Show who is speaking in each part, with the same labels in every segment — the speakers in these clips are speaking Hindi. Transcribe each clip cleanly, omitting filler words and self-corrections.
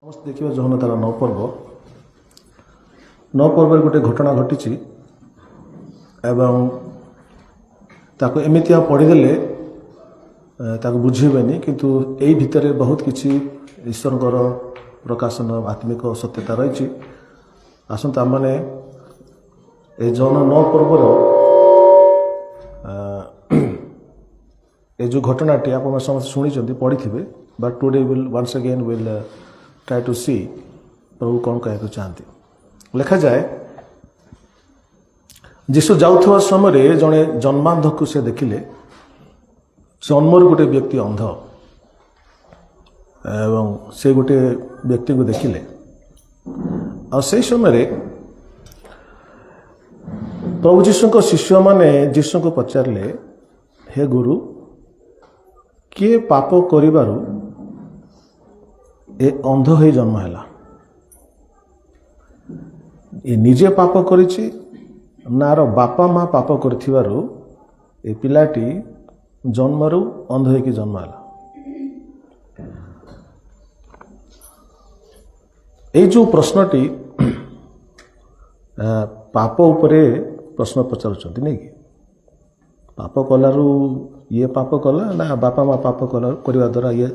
Speaker 1: ସମସ୍ତେ ଦେଖିବା ଯୌନ ତାର ନଅ ପର୍ବରେ ଗୋଟେ ଘଟଣା ଘଟିଛି ଏବଂ ତାକୁ ଏମିତିଆ ପଢ଼ିଦେଲେ ତାକୁ ବୁଝିବେନି, କିନ୍ତୁ ଏଇ ଭିତରେ ବହୁତ କିଛି ଈଶ୍ୱରଙ୍କର ପ୍ରକାଶନ ଆତ୍ମିକ ସତ୍ୟତା ରହିଛି। ଆସନ୍ତୁ ଆମମାନେ ଏ ଯୌନ 9 ପର୍ବର ଏ ଯେଉଁ ଘଟଣାଟି ଆପଣ ସମସ୍ତେ ଶୁଣିଛନ୍ତି, ପଢ଼ିଥିବେ, but today once again will try to see ପ୍ରଭୁ କ'ଣ କହିବାକୁ ଚାହାନ୍ତି। ଲେଖାଯାଏ, ଯୀଶୁ ଯାଉଥିବା ସମୟରେ ଜଣେ ଜନ୍ମାନ୍ଧକୁ ସେ ଦେଖିଲେ। ଜନ୍ମରୁ ଗୋଟେ ବ୍ୟକ୍ତି ଅନ୍ଧ ଏବଂ ସେ ଗୋଟେ ବ୍ୟକ୍ତିକୁ ଦେଖିଲେ। ଆଉ ସେହି ସମୟରେ ପ୍ରଭୁ ଯୀଶୁଙ୍କ ଶିଷ୍ୟମାନେ ଯୀଶୁଙ୍କୁ ପଚାରିଲେ, ହେ ଗୁରୁ, କିଏ ପାପ କରିବାରୁ ଏ ଅନ୍ଧ ହୋଇ ଜନ୍ମ ହେଲା? ଏ ନିଜେ ପାପ କରିଛି ନା ଆର ବାପା ମା ପାପ କରିଥିବାରୁ ଏ ପିଲାଟି ଜନ୍ମରୁ ଅନ୍ଧ ହୋଇକି ଜନ୍ମ ହେଲା? ଏଇ ଯେଉଁ ପ୍ରଶ୍ନଟି ପାପ ଉପରେ ପ୍ରଶ୍ନ ପଚାରୁଛନ୍ତି, ନାଇଁ କି? ପାପ କଲାରୁ ଇଏ ପାପ କଲା ନା ବାପା ମା ପାପ କରିବା ଦ୍ୱାରା ଇଏ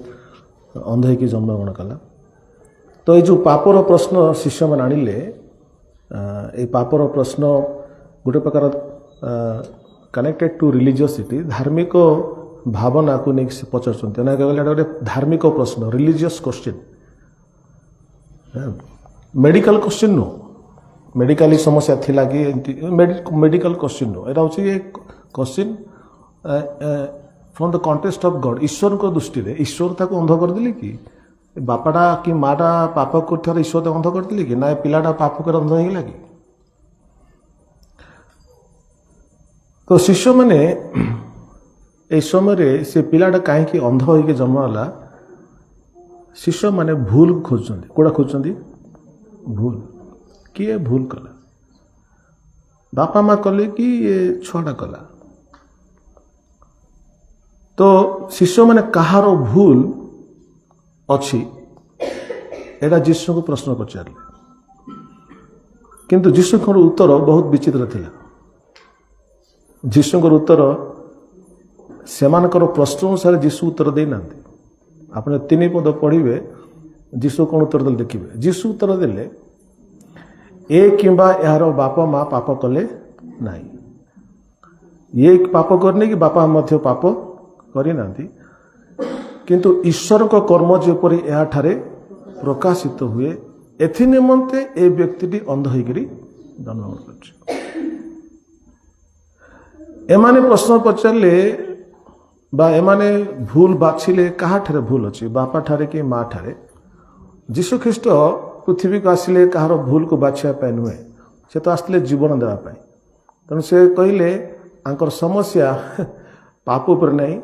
Speaker 1: ଅନ୍ଧ ହେଇକି ଜନ୍ମଗ୍ରହଣ କଲା? ତ ଏଇ ଯେଉଁ ପାପର ପ୍ରଶ୍ନ ଶିଷ୍ୟମାନେ ଆଣିଲେ, ଏଇ ପାପର ପ୍ରଶ୍ନ ଗୋଟେ ପ୍ରକାର କନେକ୍ଟେଡ୍ ଟୁ ରିଲିଜିୟସିଟି, ଧାର୍ମିକ ଭାବନାକୁ ନେଇକି ସେ ପଚାରୁଛନ୍ତି। ନା କହିଲେ ଏଇଟା ଗୋଟେ ଧାର୍ମିକ ପ୍ରଶ୍ନ, ରିଲିଜିୟସ୍ କ୍ୱେଶ୍ଚିନ୍, ମେଡ଼ିକାଲ କ୍ୱେଶ୍ଚିନ୍ ନୁହଁ। ମେଡ଼ିକାଲି ସମସ୍ୟା ଥିଲା କି ଏମିତି ମେଡ଼ିକାଲ କ୍ୱେଶ୍ଚିନ୍ ନୁହଁ। ଏଇଟା ହେଉଛି a question from the context of God. ଈଶ୍ୱରଙ୍କ ଦୃଷ୍ଟିରେ ଈଶ୍ୱର ତାକୁ ଅନ୍ଧ କରିଦେଲେ କି? ବାପାଟା କି ମାଟା ପାପ କରୁଥିବାର ଈଶ୍ୱର ତାକୁ ଅନ୍ଧ କରିଦେଲେ କି? ନା ପିଲାଟା ପାପ କରି ଅନ୍ଧ ହେଇଗଲା କି? ତ ଶିଷ୍ୟମାନେ এই ସମୟରେ ସେ ପିଲାଟା କାହିଁକି ଅନ୍ଧ ହୋଇକି ଜନ୍ମ ହେଲା, ଶିଷ୍ୟମାନେ ଭୁଲ ଖୋଜୁଛନ୍ତି। କୋଉଟା ଖୋଜୁଛନ୍ତି? ଭୁଲ। କିଏ ଭୁଲ କଲା? ବାପା ମା କଲେ କି ଏ ଛୁଆଟା କଲା? ତ ଶିଷ୍ୟମାନେ କାହାର ଭୁଲ ଅଛି ଏଇଟା ଯୀଶୁଙ୍କୁ ପ୍ରଶ୍ନ ପଚାରିଲେ। କିନ୍ତୁ ଯୀଶୁଙ୍କର ଉତ୍ତର ବହୁତ ବିଚିତ୍ର ଥିଲା। ଯୀଶୁଙ୍କର ଉତ୍ତର ସେମାନଙ୍କର ପ୍ରଶ୍ନ ଅନୁସାରେ ଯୀଶୁ ଉତ୍ତର ଦେଇନାହାନ୍ତି। ଆପଣ 3 ପଦ ପଢ଼ିବେ, ଯୀଶୁ କ'ଣ ଉତ୍ତର ଦେଲେ ଦେଖିବେ। ଯୀଶୁ ଉତ୍ତର ଦେଲେ, ଏ କିମ୍ବା ଏହାର ବାପା ମା ପାପ କଲେ ନାହିଁ। ଇଏ ପାପ କରିନି କି ବାପା ମଧ୍ୟ ପାପ କରିନାହାନ୍ତି, କିନ୍ତୁ ଈଶ୍ୱରଙ୍କ କର୍ମ ଯେପରି ଏହାଠାରେ ପ୍ରକାଶିତ ହୁଏ, ଏଥି ନିମନ୍ତେ ଏ ବ୍ୟକ୍ତିଟି ଅନ୍ଧ ହୋଇକରି ଜନ୍ମଗ୍ରହଣ କରିଛି। ଏମାନେ ପ୍ରଶ୍ନ ପଚାରିଲେ ବା ଏମାନେ ଭୁଲ ବାଛିଲେ, କାହାଠାରେ ଭୁଲ ଅଛି, ବାପା ଠାରେ କି ମା ଠାରେ? ଯୀଶୁ ଖ୍ରୀଷ୍ଟ ପୃଥିବୀକୁ ଆସିଲେ କାହାର ଭୁଲକୁ ବାଛିବା ପାଇଁ ନୁହେଁ, ସେ ତ ଆସିଥିଲେ ଜୀବନ ଦେବା ପାଇଁ। ତେଣୁ ସେ କହିଲେ ତାଙ୍କର ସମସ୍ୟା ପାପ ଉପରେ ନାହିଁ,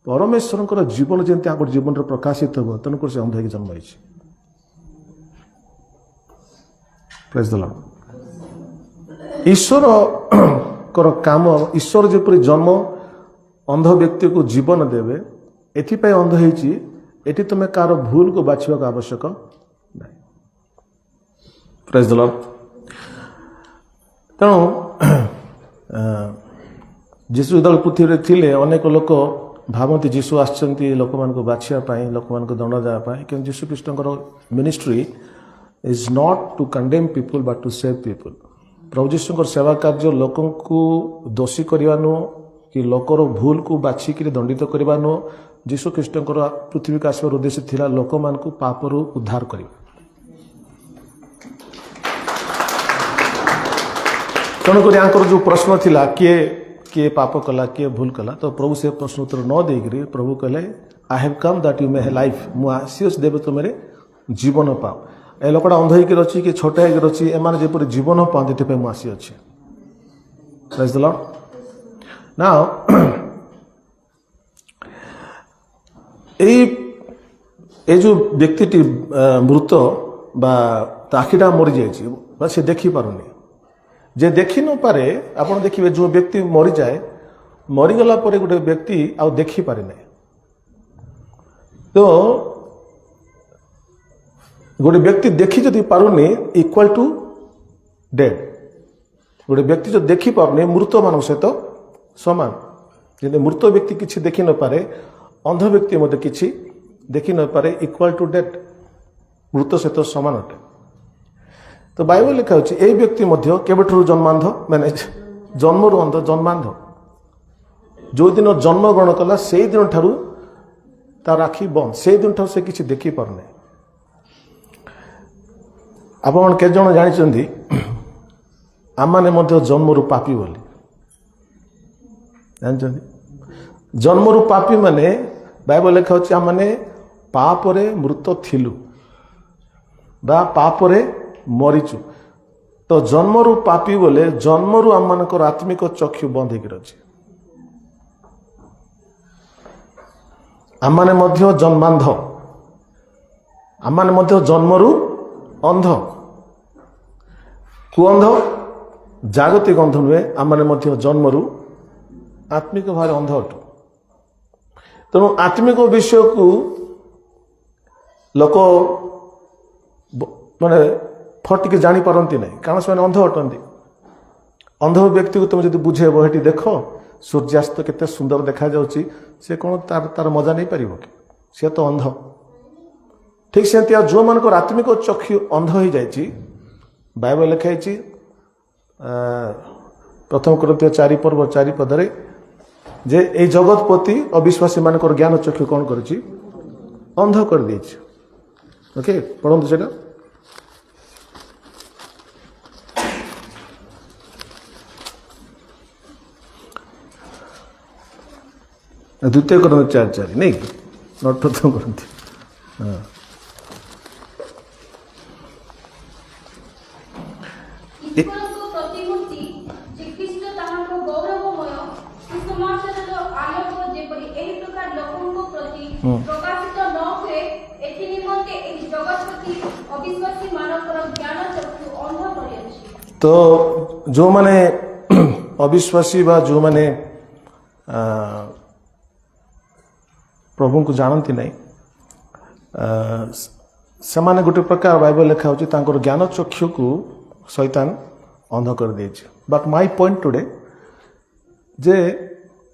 Speaker 1: ପରମେଶ୍ୱରଙ୍କର ଜୀବନ ଯେମିତି ତାଙ୍କର ଜୀବନରେ ପ୍ରକାଶିତ ହେବ, ତେଣୁକରି ସେ ଅନ୍ଧ ହେଇକି ଜନ୍ମ ହେଇଛି। ପ୍ରେଜ୍ ଦ ଲର୍ଡ। ଈଶ୍ୱରଙ୍କର କାମ, ଈଶ୍ୱର ଯେପରି ଜନ୍ମ ଅନ୍ଧ ବ୍ୟକ୍ତିକୁ ଜୀବନ ଦେବେ, ଏଥିପାଇଁ ଅନ୍ଧ ହେଇଛି। ଏଠି ତୁମେ କାହାର ଭୁଲକୁ ବାଛିବାକୁ ଆବଶ୍ୟକ ନାହିଁ। ପ୍ରେଜ୍ ଦ ଲର୍ଡ। ତେଣୁ ଯୀଶୁ ଯେତେବେଳେ ପୃଥିବୀରେ ଥିଲେ, ଅନେକ ଲୋକ ଭାବନ୍ତି ଯୀଶୁ ଆସିଛନ୍ତି ଲୋକମାନଙ୍କୁ ବାଛିବା ପାଇଁ, ଲୋକମାନଙ୍କୁ ଦଣ୍ଡ ଦେବା ପାଇଁ। କିନ୍ତୁ ଯୀଶୁ ଖ୍ରୀଷ୍ଟଙ୍କର ministry is not to condemn people but to save people. ପ୍ରଭୁ ଯୀଶୁଙ୍କର ସେବା କାର୍ଯ୍ୟ ଲୋକଙ୍କୁ ଦୋଷୀ କରିବା ନୁହଁ କି ଲୋକର ଭୁଲକୁ ବାଛିକିରି ଦଣ୍ଡିତ କରିବା ନୁହଁ। ଯୀଶୁ ଖ୍ରୀଷ୍ଟଙ୍କର ପୃଥିବୀକୁ ଆସିବାର ଉଦ୍ଦେଶ୍ୟ ଥିଲା ଲୋକମାନଙ୍କୁ ପାପରୁ ଉଦ୍ଧାର କରିବା। ତେଣୁକରି ଆଙ୍କର ଯେଉଁ ପ୍ରଶ୍ନ ଥିଲା, କିଏ ପାପ କଲା, କିଏ ଭୁଲ କଲା, ତ ପ୍ରଭୁ ସେ ପ୍ରଶ୍ନ ଉତ୍ତର ନ ଦେଇକରି ପ୍ରଭୁ କହିଲେ, I have come that you may have life. ମୁଁ ଆସିଅଛି ଦେବେ ତୁମେ ଜୀବନ ପାଅ। ଏ ଲୋକଟା ଅନ୍ଧ ହେଇକି ଅଛି କି ଛୋଟ ହେଇକି ଅଛି, ଏମାନେ ଯେପରି ଜୀବନ ପାଆନ୍ତି, ସେଥିପାଇଁ ମୁଁ ଆସିଅଛି। ପ୍ରେଜ୍ ଦ ଲର୍ଡ। ନାଓ এই ଯେଉଁ ବ୍ୟକ୍ତିଟି ମୃତ ବା ତା ଆଖିଟା ମରିଯାଇଛି ବା ସେ ଦେଖିପାରୁନି। ଯେ ଦେଖି ନପାରେ, ଆପଣ ଦେଖିବେ ଯେଉଁ ବ୍ୟକ୍ତି ମରିଯାଏ, ମରିଗଲା ପରେ ଗୋଟେ ବ୍ୟକ୍ତି ଆଉ ଦେଖିପାରେ ନାହିଁ। ତ गोटे व्यक्ति देखी जदि पारुनी इक्वाल टू डेड गोटे व्यक्ति जो देखी पारुनी मृत मान सहित समान जब मृत व्यक्ति किसी देखी न पारे अंध व्यक्ति मध्य किसी देखी न पारे इक्वाल टू डेड मृत सहित समान अटे तो बाइबल लिखा होची ए व्यक्ति मध्य केबठरू जन्मांध माने जन्मरू अंध जन्मांध जो दिन जन्म ग्रहण कला से दिन ठारू तार आखि बंद से दिन ठारू से किसी देखी पारने आपण के जण जानिचंदी आमाने मध्य जन्मरू पापी बोली जानचंदी जन्मरू पापी माने बाइबल लिखा होची आमाने पापरे मृत थिलु बा पापरे मरीचु तो जन्मरू पापी बोले जन्मरू आम मानकर आत्मिक चक्षु बंद होकर अच्छे आम मध्य जन्मांध आम मध्य जन्मरू अंध कु अंध जागतिक अंध नुहे आम मध्य जन्मरू आत्मिक भाव अंध अटु तेणु आत्मिक विषय को लोक माने फटिके जानी पारती नहीं कारण से अंध अटंती अंध व्यक्ति को तुम जब बुझेब ये देख सूर्यास्त केते सुंदर देखा जाउची से कौन तार तार मजा नहीं पारिबो कि से तो अंध ठीक से जो मान आत्मिक चक्षु अंध हो जाइए बाइबल लिखाई प्रथम कोरिन्थियो 4 पर्व 4 पदरे जे ए जगतपति अविश्वासी मान ज्ञान चक्षु कौन कर अंध कर दी ओके पढ़ु से द्वितीय कोरिन्थियो 4:4 नहीं नॉट प्रथम कोरिन्थियो हाँ तो जो माने अविश्वासी बा जो माने प्रभु को जानती नहीं से माने गोटे प्रकार बाइबल लिखा होची तांकर ज्ञान चक्षु को शैतान अंध कर दे बट माय पॉइंट टुडे जे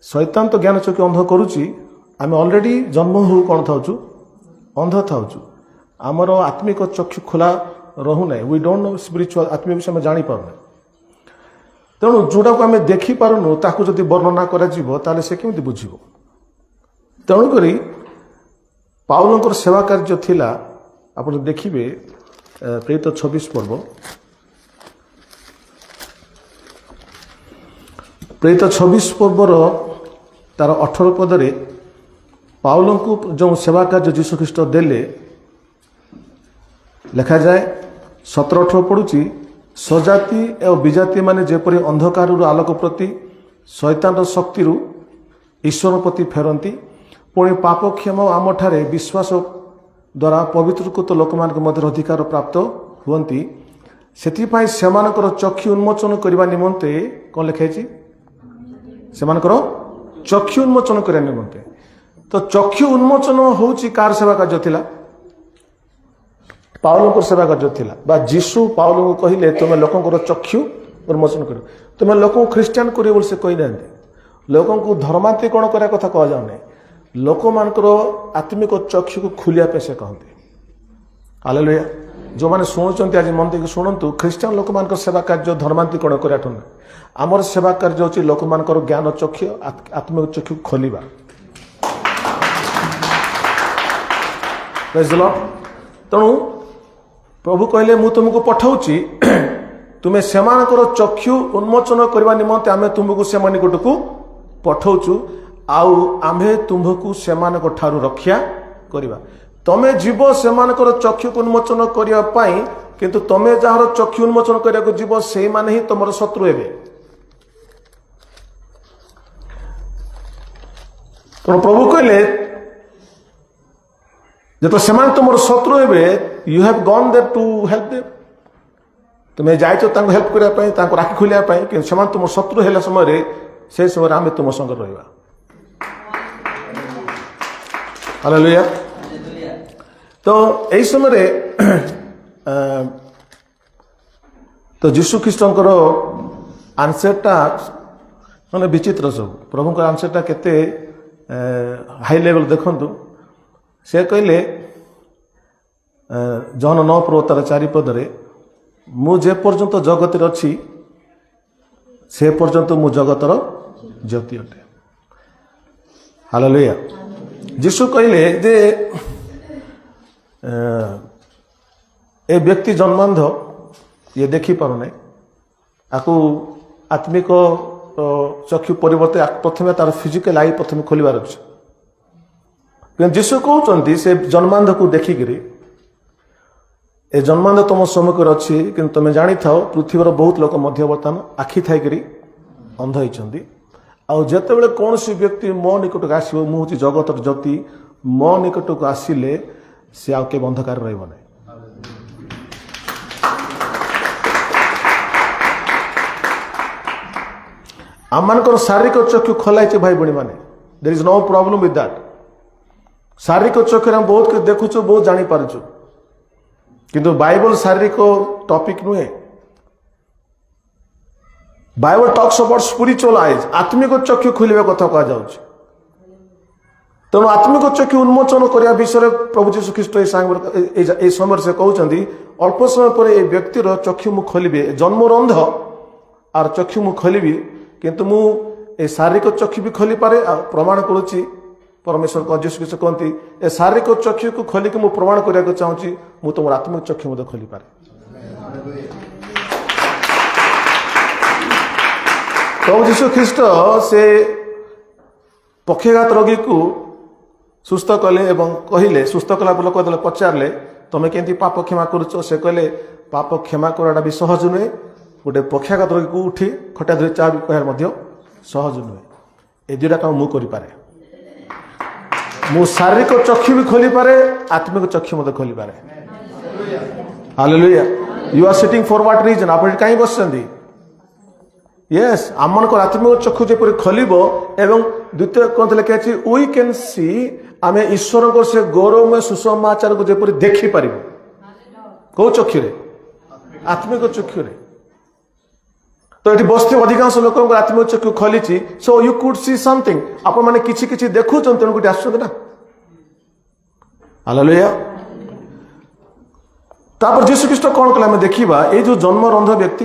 Speaker 1: शैतान तो ज्ञान चक्षु अंध करुची आम ऑलरेडी जन्म हो कौन था अंध था आमर आत्मिक चक्षु खोला रहू ना वी डोंट नो स्पिरिचुअल आत्मिक विषय में जानी पारना तेणु जोटा को आम देखी पारुनु ताकू जदि वर्णना करा जीवो ताले से केमिति बुझिबो तेणु करी पाउलंकर सेवा कार्य थिला आपण देखिबे प्रेरित 26 पर्व प्रेरित 26 पर्वर तार 18 पदरे पाउलों को जो सेवा कार्य जीशु ख्रीष्ट देले लिखा जाए 17-18 पड़ुची सजाति एवं विजाति माने जेपरी अंधकार आलोक प्रति शैतान शक्ति ईश्वर प्रति फेरती पुणी पापक्षम आम ठारे विश्वास द्वारा पवित्रकृत लोक मान मध्य अधिकार प्राप्त हुंती सेथिपाई सेमानकर चक्षु उन्मोचन करने निमंते कौन लिखाई सेमानकर चक्षु उन्मोचन करने निमंते तो चक्षु उन्मोचन होची कार सेवा कार्य थिला पाउलंकर सेवा कार्य थिला बा जीशु पाउल को कहले तुम लोकंकर चक्षु उन्मोचन कर तुम लोक ख्रीस्टियान कर बोल से कही ना लोक को धर्मांतरीकरण करा कथा कह जाने लोक मानकर आत्मिक चक्षु को खुलिया पे से कहते हालेलुया जो माने शुणुचंती आज मन देके शुणंतु ख्रीस्टियान लोक मानकर सेवा कार्य धर्मांतरीकरण कराठन आमर सेवा कार्य होची लोक मानकर ज्ञान चक्षु आत्मिक चक्षु खोलिबा प्रेज द लॉर्ड तेणु प्रभु कहले मु तुमको पठाउची तुम्हें सेमानकर चक्षु उन्मोचन करने निमंते आमे तुमको सेमानी गोटको पठाउचु आउ आम्भे तुम्हकु सेमानक ठारू रक्षा करिबा तमे जीव सेमानकर चक्षु उन्मोचन करिया पाई किंतु तमे जहार चक्षु उन्मोचन करिया को जीव सेही माने ही तमर शत्रु हेबे तो प्रभु कहले जे तो सेमान तुमर शत्रु हेबे you have gone there to help them तुम्हें जाइछो तांको हेल्प करिया पाई तांको राखी खोलिया पाई कि सेमान तुम शत्रु हेला समय रे से समय आमे तुम संग रहइबा हालेलुया तो यही समय तो जीशु ख्रीष्टर आंसरटा मैंने विचित्र सब प्रभु आंसरटा केते हाई लेवल देखु से कहले जहन 9 तार 4 पदरे मुझे पर्यंत जगत अच्छी से पर्यंत मु जगतर ज्योति अटे। हालेलुया। जीशु कहले जे ए व्यक्ति जन्मांध ये देखी पारुना आपको आत्मिक चक्षु परिवर्ते प्रथम तार फिजिकल आई प्रथम खोलबार अच्छे। जीशु कहते से जन्मांध को देखिकी ए जन्मांध तुम सम्मुख अच्छी कि तुम जानी थाओ पृथ्वीर बहुत लोक मध्य बर्तमान आखि थी अंध होती आते कौन सी व्यक्ति मो निकट को आसो मुझे जगत ज्योति मो निकट को आसिले सी आके अंधकार रहा। आम मान शारीरिक चक्षु खोलाई भाई बणी मैंने there is no problem with that. शारीरिक चक्षु हम बहुत कुछ देखुचु बहुत जानी पारुचु किंतु बाइबल शारीरिक टॉपिक नुहे। Bible talks about spiritual eyes आत्मिक चक्षु खोलिबा कथा कहा जाउछि। तेणु आत्मिक चक्षु उन्मोचन करने विषय प्रभु जीशु ख्रीष्ट ए समय से कहते अल्प समय पर ए व्यक्तिर चक्षु मु खोलिबे जन्म रंध आर चक्षु मु खोलिबी किंतु मु ए शारीरिक चक्षु भी खोली पारे प्रमाण करुच्ची परमेश्वर को जीशु ख्रीष्ट कहती ए शारीरिक चक्षु को खोलिक मु प्रमाण करने चाहूँगी मु तुम आत्मिक चक्षु मत खोली पारे। प्रभु जीशु ख्रीष्ट से पक्षाघात रोगी को सुस्थ कले एवं कहले सुस्थ कला लोक पचारे तुम्हें केमती पाप क्षमा करुच से कहले पाप क्षमा कराटा भी सहज नुहे गोटे पक्षाघात रोगी को उठी खटा धरी चा भी कह सहज नुहे। ए दुटा काम मुझे करे मु शारीरिक चक्षु भी खोली पारे आत्मिक चक्षु मत खोली पारे। Hallelujah. You are sitting for what reason आप कहीं बसचंदी यस आम मन आत्मिक चक्षु जपरी खोलिब एवं द्वितीय कौन लिखा वी कैन सी आम ईश्वर को से गौरवमय सुसमाचार को जपरी देखी पार कौ चक्षु आत्मिक चक्षु तो ये बस्ती अधिकांश लोक आत्मिक चक्षु खोली so you could see something आप मैंने किसी किसी देखुं तेणु गोटे आसुच्च ना। हालेलुया। तापर जीशु ख्रीष्ट कौन कले आम देखा ये जो जन्म रंध व्यक्ति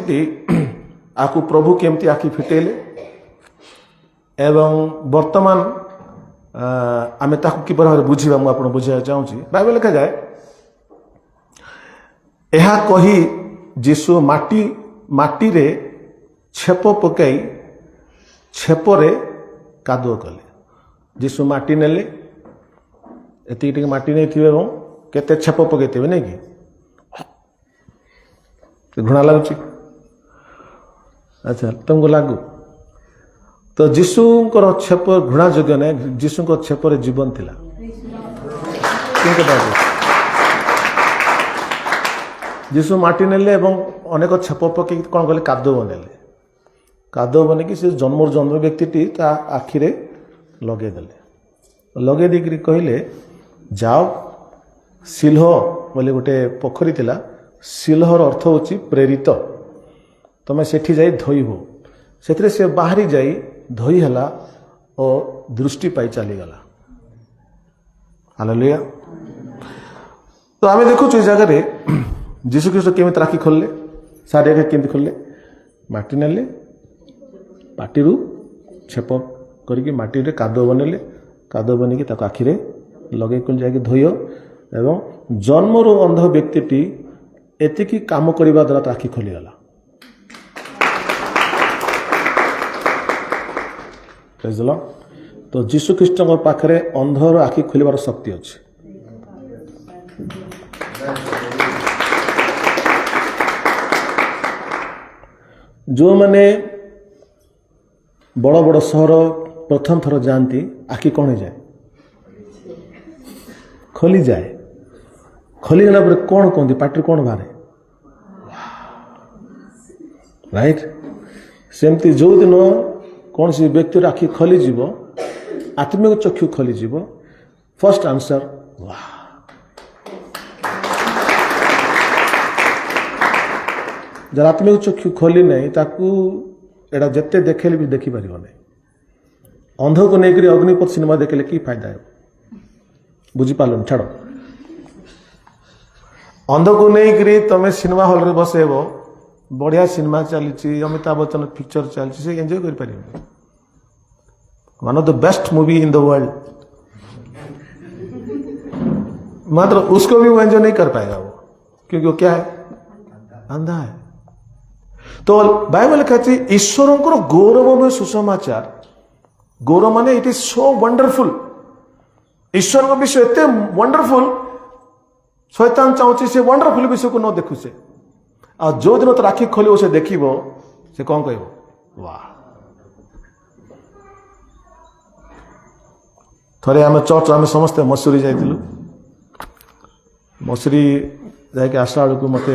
Speaker 1: आपको प्रभु केमती आखि फिटेले एवं वर्तमान आम कि भाव बुझा मुझे बुझा चाहूँगी बाइबल लिखा जाए यह कही जीशु माटी रे छेप पकई छेपरे कादुओ कले। जीशु माटी नेले एति माटी नहीं थे केते छेप पकई नहीं कि घृणा लगुच अच्छा तुमको लागू तो जीशुଙ୍କର छेप घृणा योग्य नहीं जीशुଙ୍କ छेपर जीवन थिला जीशु माटी नेले एवं अनेक छेप पकई कौन कले कादो बनेले कादो बन से जन्म व्यक्ति आखिरे लगे देकर कहले जाओ सिल्ह बोले गोटे पोखरी थिला सिल्हर अर्थ होची प्रेरित तुम्हें सेठी जाई धोई हो से बाहरी जाई धोई हला और दृष्टि पाई चलीगला। हालेलुया। तो आम देखु जगह जीशु ख्रीष्ट केमी राखी खोलले सारे केमी खोलले माटी नेले पाटी छेप करके माटी रे कादो बनेले कादो बन की आखिरे लगे जाके धोई एवं जन्मरू अंध व्यक्ति एतिकी काम करने द्वारा आखि खोलीगला। तो जीशु ख्रीष्ट पाखे अंधर आखि खोलिबार शक्ति अच्छे। जो मैंने बड़ बड़ सहर प्रथम थर जाती आखि कौन हो जाए खोली जाए खोलीगला कौन कहते पाटी कौन बाहर राइट सेमती जो दिन कौन सी व्यक्ति आखि खोलीज आत्मिक चक्षु खोलीज फर्स्ट आंसर वाह जर आत्मिक चक्षु खोली नहीं ताकू एटा जिते देखेले भी देखी पार नहीं। अंध को लेकर अग्निपथ सिनेमा देखले कि फायदा है बुझीपार छाड़। अंध को लेकर तुम सिनेमा हॉल रे बसेब बढ़िया सिनेमा चली अमिताभ बच्चन पिक्चर चलती एंजॉय कर पार। One of the best movie in the world, मात्र उसको भी वो एंजॉय नहीं कर पाएगा वो, क्योंकि वो क्या है, अंधा है। तो बाइबल कहती ईश्वर को गौरव में सुसमाचार, गौरव माने इट इज सो वंडरफुल, ईश्वर को विषय एते वंडरफुल, शैतान चाहूँ से वंडरफुल विषय को न देखु से, और जो दिन तो राखी खोल से देख से कौन कह वाह। थरे आम चर्च आम समस्ते मसूरी जाइलु, मसूरी जाके आसला बेलू मत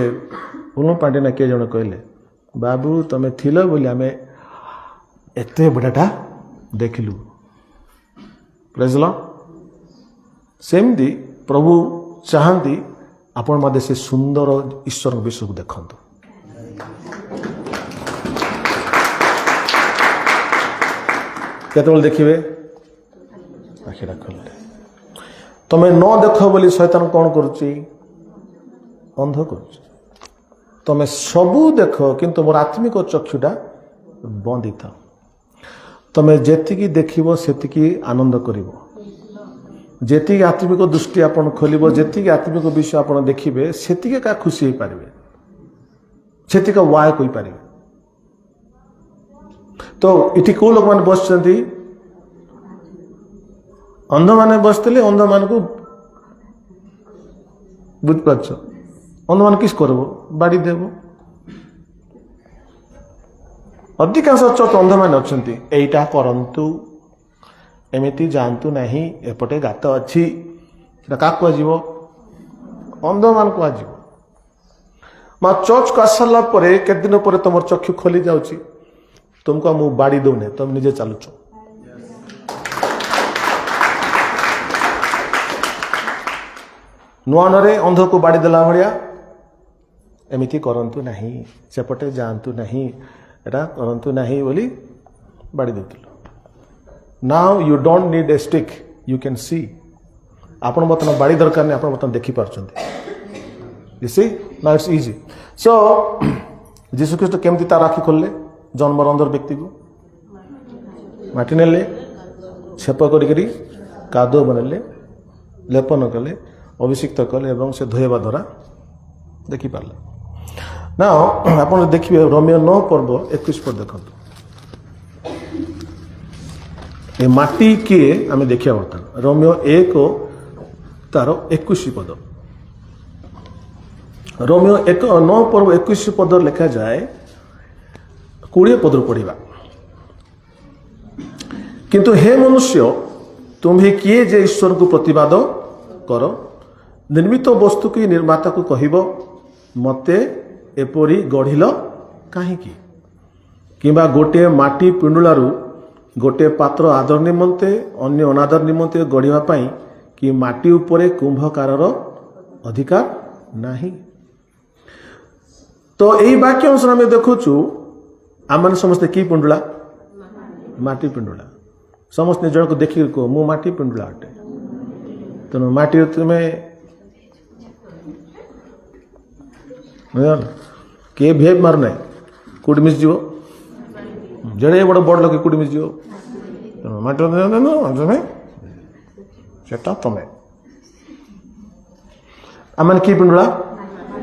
Speaker 1: उल्लू पांडे ना किए जन कहले बाबू तुम थिल बोली आम एत बढ़ाटा देखलु। Praise Lord. सेमती प्रभु चाहती आपण मध्य से सुंदर ईश्वर विषय को देखते। केतबेले देखिए आखिरा खोलले तुम्हें न देख बोली शैतान कौन करुच्ची, अंध करुच्ची। तुम्हें सबू देख किंतु मोर आत्मिक चक्षुटा बंद था। तुम्हें जेतिकी देखिबो सेतिकी आनंद करिवो, जेतिकी आत्मिक दृष्टि आपण खोलिबो, जेतिकी आत्मिक विषय आपण देखिबे सेतिके का खुशी हो पारिबे, सेतिका वाय कोई पारिबे। तो इठी को लोक माने बसचंती, अंध माने बसते अंध मान को बुझ पार्छ, अंध मान किस करबो बाड़ी देबो। अधिकांश चर्च अंध माने अछंती, एइटा करंतु एमिति जानतु नहीं, एपटे गात अछि, सेटा का को जीवो, अंध मान को आजीवो। मा चर्च को आसला परे के दिन परे तुम चक्षु खोली जाउची, तुमको मु बाड़ी दउने, तुम निजे चालुछ। नुआ नरे अंध को बाड़ी देला भलिया एमिति करंतु नहीं, सेपटे जानतु नहीं, एटा करंतु नहीं बोली बाड़ी देतलु। Now you don't need a stick, you can see. आपण बतन बाड़ी दरकार नहीं, आपण बतन देखि पारछंती। You see now it's easy. So जीसु ख्रीस्ट केमती ता राखी खोलले जन्मर अंधर व्यक्ति को माटी नेले, छेप करी कादुआ बनले, लेपन कले, अभिषिक्त कले एवं से धोएबा द्वारा देखि पारले। ना आपण देखिए रोमियो 9 पर्व 21 पर देखंतु। ए माटी किए आम देखिया बर्तमान रोमियो 1 तार 21 पद, रोमियो 9 पर्व 21 पद लिखा जाए 20 पद पढ़ा। किंतु हे मनुष्य तुम्हें किए जे ईश्वर को प्रतिवाद कर, निर्मित वस्तु की निर्माता को कहब मते एपरी गढ़िल कहीं, किंबा गोटे माटी पिंडुलारू गोटे पात्र आदर निमंते अन्य अनादर निमंते गढ़िबा पई कि माटी उपरे कुंभकारर अधिकार नाही। तो यही वाक्य अनुसार आम देखुचु आम समस्ते कि पिंडुला, माटी पिंडुला। समस्त जन को देखिक कह मु माटी पिंडुला अटे। तेणु माटी तुम्हें किए भेद मार ना कौट मिस जीव, जड़े बड़ बड़ लोग कौट मिस जीव। माटी सेटा तमें आम कि पिंडुला,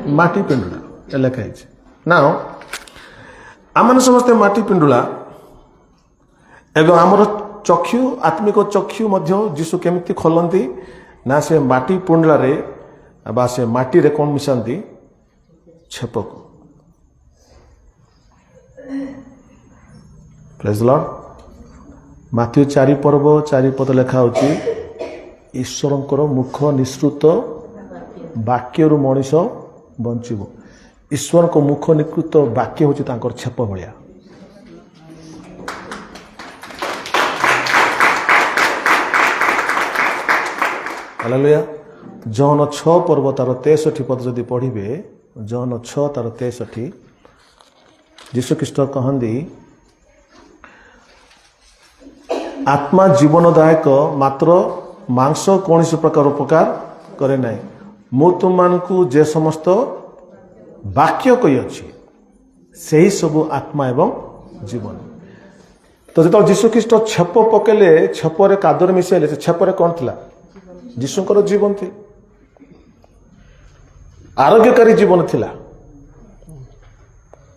Speaker 1: माटी पिंडुला लिखाई ना। आम समस्ते माटी पिंडुला एवं आमर चक्षु आत्मिक चक्षु मध्य जीशु केमिति खोलती ना, से माटी पिंडुला रे बा से माटी रे कौन मिशांती, छेप को। Praise Lord. माथ्यू 4 पर्व 4 पद लिखा होची ईश्वरंकर मुख निसृत वाक्य मनीष बंचीब। ईश्वर को मुख निकृत वाक्य होची तांकर छेप भलिया। हालेलुया। जॉन 6 पर्व तार 63 पद जदि पढ़िबे, जॉन 6 तार 63 ଯୀଶୁଖ୍ରୀଷ୍ଟ କହନ୍ତି ଆତ୍ମା ଜୀବନଦାୟକ ମାତ୍ର ମାଂସ କୌଣସି ପ୍ରକାର ଉପକାର କରେ ନାହିଁ। ମୁଁ ତୁମମାନଙ୍କୁ ଯେ ସମସ୍ତ ବାକ୍ୟ କହିଅଛି ସେହି ସବୁ ଆତ୍ମା ଏବଂ ଜୀବନ। ତ ଯେତେବେଳେ ଯୀଶୁଖ୍ରୀଷ୍ଟ ଛେପ ପକେଇଲେ, ଛେପରେ କାଦୁରେ ମିଶାଇଲେ, ସେ ଛେପରେ କ'ଣ ଥିଲା? ଯୀଶୁଙ୍କର ଜୀବନ ଥିଲା, ଆରୋଗ୍ୟକାରୀ ଜୀବନ ଥିଲା।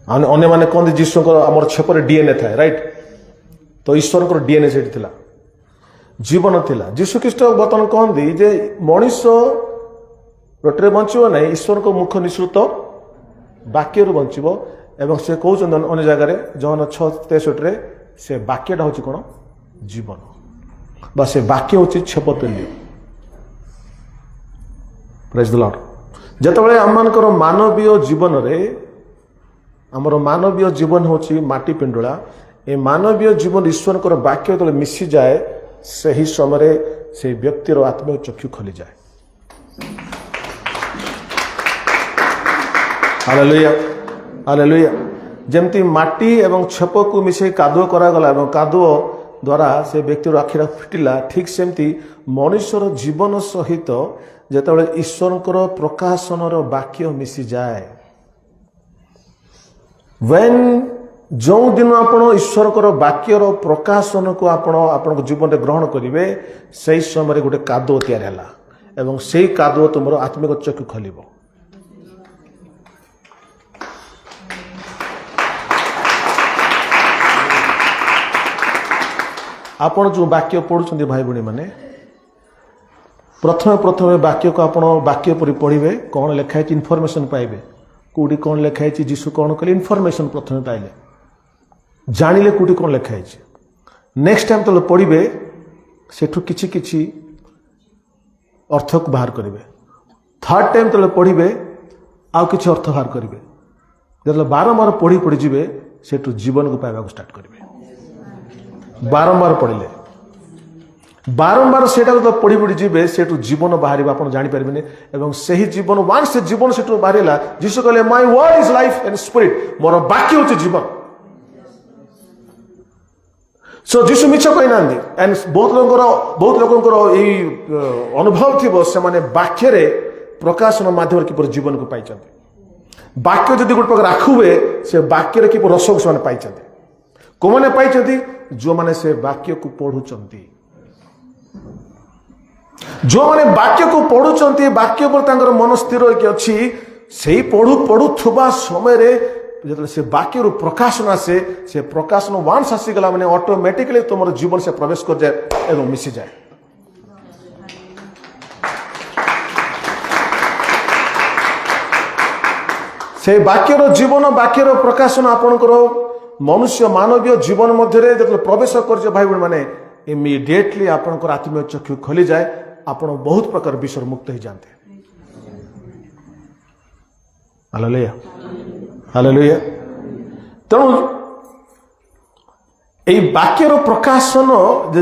Speaker 1: ଅନ୍ୟମାନେ କହନ୍ତି ଯୀଶୁଙ୍କର ଆମର ଛେପରେ DNA ଥାଏ, ରାଇଟ୍? ତ ଈଶ୍ୱରଙ୍କର DNA ସେଠି ଥିଲା, ଜୀବନ ଥିଲା। ଯୀଶୁଖ୍ରୀଷ୍ଟ ବର୍ତ୍ତମାନ କହନ୍ତି ଯେ ମଣିଷ ରୋଟିରେ ବଞ୍ଚିବ ନାହିଁ, ଈଶ୍ୱରଙ୍କ ମୁଖ ନିଃସୃତ ବାକ୍ୟରୁ ବଞ୍ଚିବ। ଏବଂ ସେ କହୁଛନ୍ତି ଅନ୍ୟ ଜାଗାରେ ଜହନ 6:63 ସେ ବାକ୍ୟଟା ହେଉଛି କ'ଣ? ଜୀବନ, ବା ସେ ବାକ୍ୟ ହେଉଛି ଛେପ ତୁଲ୍ୟ। ପ୍ରେଜ୍ ଦ ଲର୍ଡ। ଯେତେବେଳେ ଆମମାନଙ୍କର ମାନବୀୟ ଜୀବନରେ, ଆମର ମାନବୀୟ ଜୀବନ ହେଉଛି ମାଟି ପିଣ୍ଡୁଳା, ଏ ମାନବୀୟ ଜୀବନ ଈଶ୍ୱରଙ୍କର ବାକ୍ୟ ଯେତେବେଳେ ମିଶିଯାଏ, ସେହି ସମୟରେ ସେହି ବ୍ୟକ୍ତିର ଆତ୍ମୀୟ ଚକ୍ଷୁ ଖୋଲିଯାଏ। Hallelujah, hallelujah. ଯେମିତି ମାଟି ଏବଂ ଛେପକୁ ମିଶାଇ କାଦୁଅ କରାଗଲା ଏବଂ କାଦୁଅ ଦ୍ୱାରା ସେ ବ୍ୟକ୍ତିର ଆଖିଟା ଫିଟିଲା, ଠିକ୍ ସେମିତି ମଣିଷର ଜୀବନ ସହିତ ଯେତେବେଳେ ଈଶ୍ୱରଙ୍କର ପ୍ରକାଶନର ବାକ୍ୟ ମିଶିଯାଏ, ଯେଉଁଦିନ ଆପଣ ଈଶ୍ୱରଙ୍କର ବାକ୍ୟର ପ୍ରକାଶନକୁ ଆପଣଙ୍କ ଜୀବନରେ ଗ୍ରହଣ କରିବେ, ସେହି ସମୟରେ ଗୋଟେ କାଦୁଅ ତିଆରି ହେଲା ଏବଂ ସେହି କାଦୁଅ ତୁମର ଆତ୍ମିକ ଚକ୍ଷୁ ଖୋଲିବ। ଆପଣ ଯେଉଁ ବାକ୍ୟ ପଢ଼ୁଛନ୍ତି ଭାଇ ଭଉଣୀ ମାନେ, ପ୍ରଥମେ ବାକ୍ୟକୁ ଆପଣ ବାକ୍ୟ ପରି ପଢ଼ିବେ, କ'ଣ ଲେଖା ହେଇଛି ଇନଫର୍ମେସନ୍ ପାଇବେ। କେଉଁଠି କ'ଣ ଲେଖା ହେଇଛି, ଯୀଶୁ କ'ଣ କଲେ, ଇନଫର୍ମେସନ୍ ପ୍ରଥମେ ପାଇଲେ, ଜାଣିଲେ କେଉଁଠି କ'ଣ ଲେଖା ହେଇଛି। ନେକ୍ସଟ ଟାଇମ୍ ଯେତେବେଳେ ପଢ଼ିବେ, ସେଠୁ କିଛି କିଛି ଅର୍ଥକୁ ବାହାର କରିବେ। ଥାର୍ଡ଼ ଟାଇମ୍ ଯେତେବେଳେ ପଢ଼ିବେ, ଆଉ କିଛି ଅର୍ଥ ବାହାର କରିବେ। ଯେତେବେଳେ ବାରମ୍ବାର ପଢ଼ି ଯିବେ, ସେଠୁ ଜୀବନକୁ ପାଇବାକୁ ଷ୍ଟାର୍ଟ କରିବେ। ବାରମ୍ବାର ପଢ଼ିଲେ, ବାରମ୍ବାର ସେଇଟା ଯେତେବେଳେ ପଢ଼ି ଯିବେ, ସେଠୁ ଜୀବନ ବାହାରିବ, ଆପଣ ଜାଣିପାରିବେନି। ଏବଂ ସେହି ଜୀବନ, ୱାନ୍ସ ସେ ଜୀବନ ସେଠୁ ବାହାରିଲା, ଯୀଶୁ କହିଲେ my word is life and spirit, ମୋର ବାକ୍ୟ ହେଉଛି ଜୀବନ। ସୋ ଯୀଶୁ ମିଛ କହିନାହାନ୍ତି। ଆଣ୍ଡ ବହୁତ ଲୋକଙ୍କର ଏଇ ଅନୁଭବ ଥିବ, ସେମାନେ ବାକ୍ୟରେ ପ୍ରକାଶନ ମାଧ୍ୟମରେ କିପରି ଜୀବନକୁ ପାଇଛନ୍ତି। ବାକ୍ୟ ଯଦି ଗୋଟେ ପ୍ରକାର ଆଖୁ ହୁଏ, ସେ ବାକ୍ୟରେ କିପରି ରସକୁ ସେମାନେ ପାଇଛନ୍ତି। କୋଉମାନେ ପାଇଛନ୍ତି? ଯେଉଁମାନେ ସେ ବାକ୍ୟକୁ ପଢୁଛନ୍ତି, ଯେଉଁମାନେ ବାକ୍ୟକୁ ପଢୁଛନ୍ତି, ବାକ୍ୟ ଉପରେ ତାଙ୍କର ମନ ସ୍ଥିର ହେଇକି ଅଛି, ସେଇ ପଢୁଥିବା ସମୟରେ ଯେତେବେଳେ ସେ ବାକ୍ୟରୁ ପ୍ରକାଶନ ଆସେ, ସେ ପ୍ରକାଶନ ୱାନ୍ସ ଆସିଗଲା ମାନେ ଅଟୋମେଟିକାଲି ତୁମର ଜୀବନ ସେ ପ୍ରବେଶ କରିଯାଏ ଏବଂ ମିଶିଯାଏ। ସେ ବାକ୍ୟର ଜୀବନ, ବାକ୍ୟର ପ୍ରକାଶନ ଆପଣଙ୍କର ମନୁଷ୍ୟ ମାନବୀୟ ଜୀବନ ମଧ୍ୟରେ ଯେତେବେଳେ ପ୍ରବେଶ କରିଯାଏ ଭାଇ ଭଉଣୀ ମାନେ, ଇମିଡିଏଟଲି ଆପଣଙ୍କର ଆତ୍ମୀୟ ଚକ୍ଷୁ ଖୋଲିଯାଏ, ଆପଣ ବହୁତ ପ୍ରକାର ବିଷୟରେ ମୁକ୍ତ ହେଇଯାଆନ୍ତି। Hallelujah, hallelujah. ତେଣୁ ଏଇ ବାକ୍ୟର ପ୍ରକାଶନ,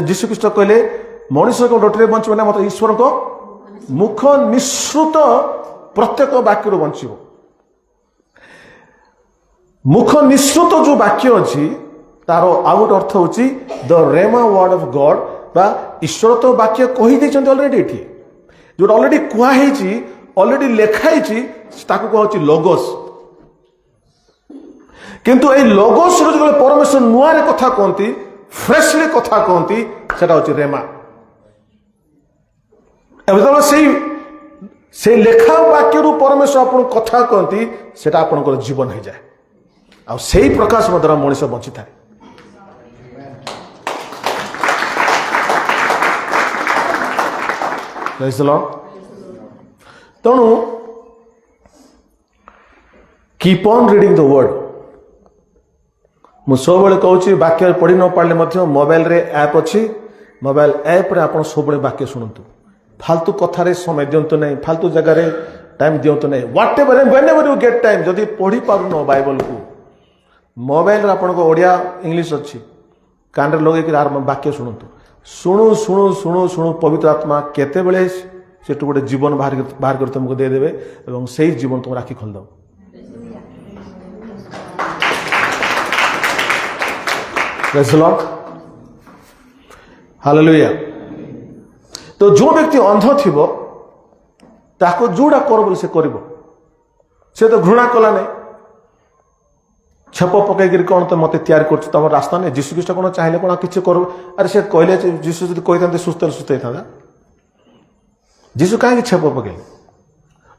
Speaker 1: ଯୀଶୁଖ୍ରୀଷ୍ଟ କହିଲେ ମଣିଷ ଡୋଟିରେ ବଞ୍ଚିବ ନା, ମାତ୍ର ଈଶ୍ୱରଙ୍କ ମୁଖ ନିଃସୃତ ପ୍ରତ୍ୟେକ ବାକ୍ୟରୁ ବଞ୍ଚିବ। ମୁଖ ନିଃସୃତ ଯୋଉ ବାକ୍ୟ ଅଛି, ତାର ଆଉ ଗୋଟେ ଅର୍ଥ ହଉଛି ଦ ରେମା ୱାର୍ଡ ଅଫ ଗଡ୍, ବା ଈଶ୍ୱର ତ ବାକ୍ୟ କହିଦେଇଛନ୍ତି ଅଲରେଡି। ଏଠି ଯୋଉଟା ଅଲରେଡି କୁହାହେଇଛି, ଅଲରେଡି ଲେଖା ହେଇଛି, ତାକୁ କୁହାହଉଛି ଲୋଗୋସ୍। କିନ୍ତୁ ଏଇ ଲୋଗୋସ୍ ର ଯେତେବେଳେ ପରମେଶ୍ୱର ନୂଆରେ କଥା କହନ୍ତି, ଫ୍ରେଶଲି କଥା କହନ୍ତି, ସେଟା ହଉଛି ରେମା। ଏବେ ଯେତେବେଳେ ସେଇ ଲେଖା ବାକ୍ୟରୁ ପରମେଶ୍ୱର ଆପଣଙ୍କୁ କଥା କହନ୍ତି, ସେଟା ଆପଣଙ୍କର ଜୀବନ ହେଇଯାଏ, ଆଉ ସେଇ ପ୍ରକାଶନ ଦ୍ୱାରା ମଣିଷ ବଞ୍ଚିଥାଏ। ତେଣୁ keep on reading the word. ମୁଁ ସବୁବେଳେ କହୁଛି, ବାକ୍ୟ ପଢି ନ ପାରିଲେ ମଧ୍ୟ ମୋବାଇଲରେ ଆପ୍ ଅଛି, ମୋବାଇଲ ଆପ୍ରେ ଆପଣ ସବୁବେଳେ ବାକ୍ୟ ଶୁଣନ୍ତୁ। फालतू कथार समय दिंतु ना, फालतू जगार टाइम दिंतु ना। What ever when ever you get time, जदि पढ़ी पारुन बाइबल को मोबाइल आपन को ओडिया इंग्लिश अच्छी कान लगे वाक्य शुणु शुणु शुणु शुणु शुणु पवित्र आत्मा केते बेले सेठू गोटे जीवन बाहर कर तुमको देदेवे और से जीवन तुम राखी खोलद। Praise the Lord. Hallelujah. तो जो व्यक्ति अंध थिबो ताको जोड़ा कर बोले से करिवो से तो घृणा कला नहीं छप पकईकि कौन तो मत तैयार कर तुम रास्ता नहीं जीशु ख्रीस्ट कौन चाहिए कौन किसी कर अरे से कहले जीशु जब कही सुस्थ सुस्थ होता जीशु कहीं छप पकई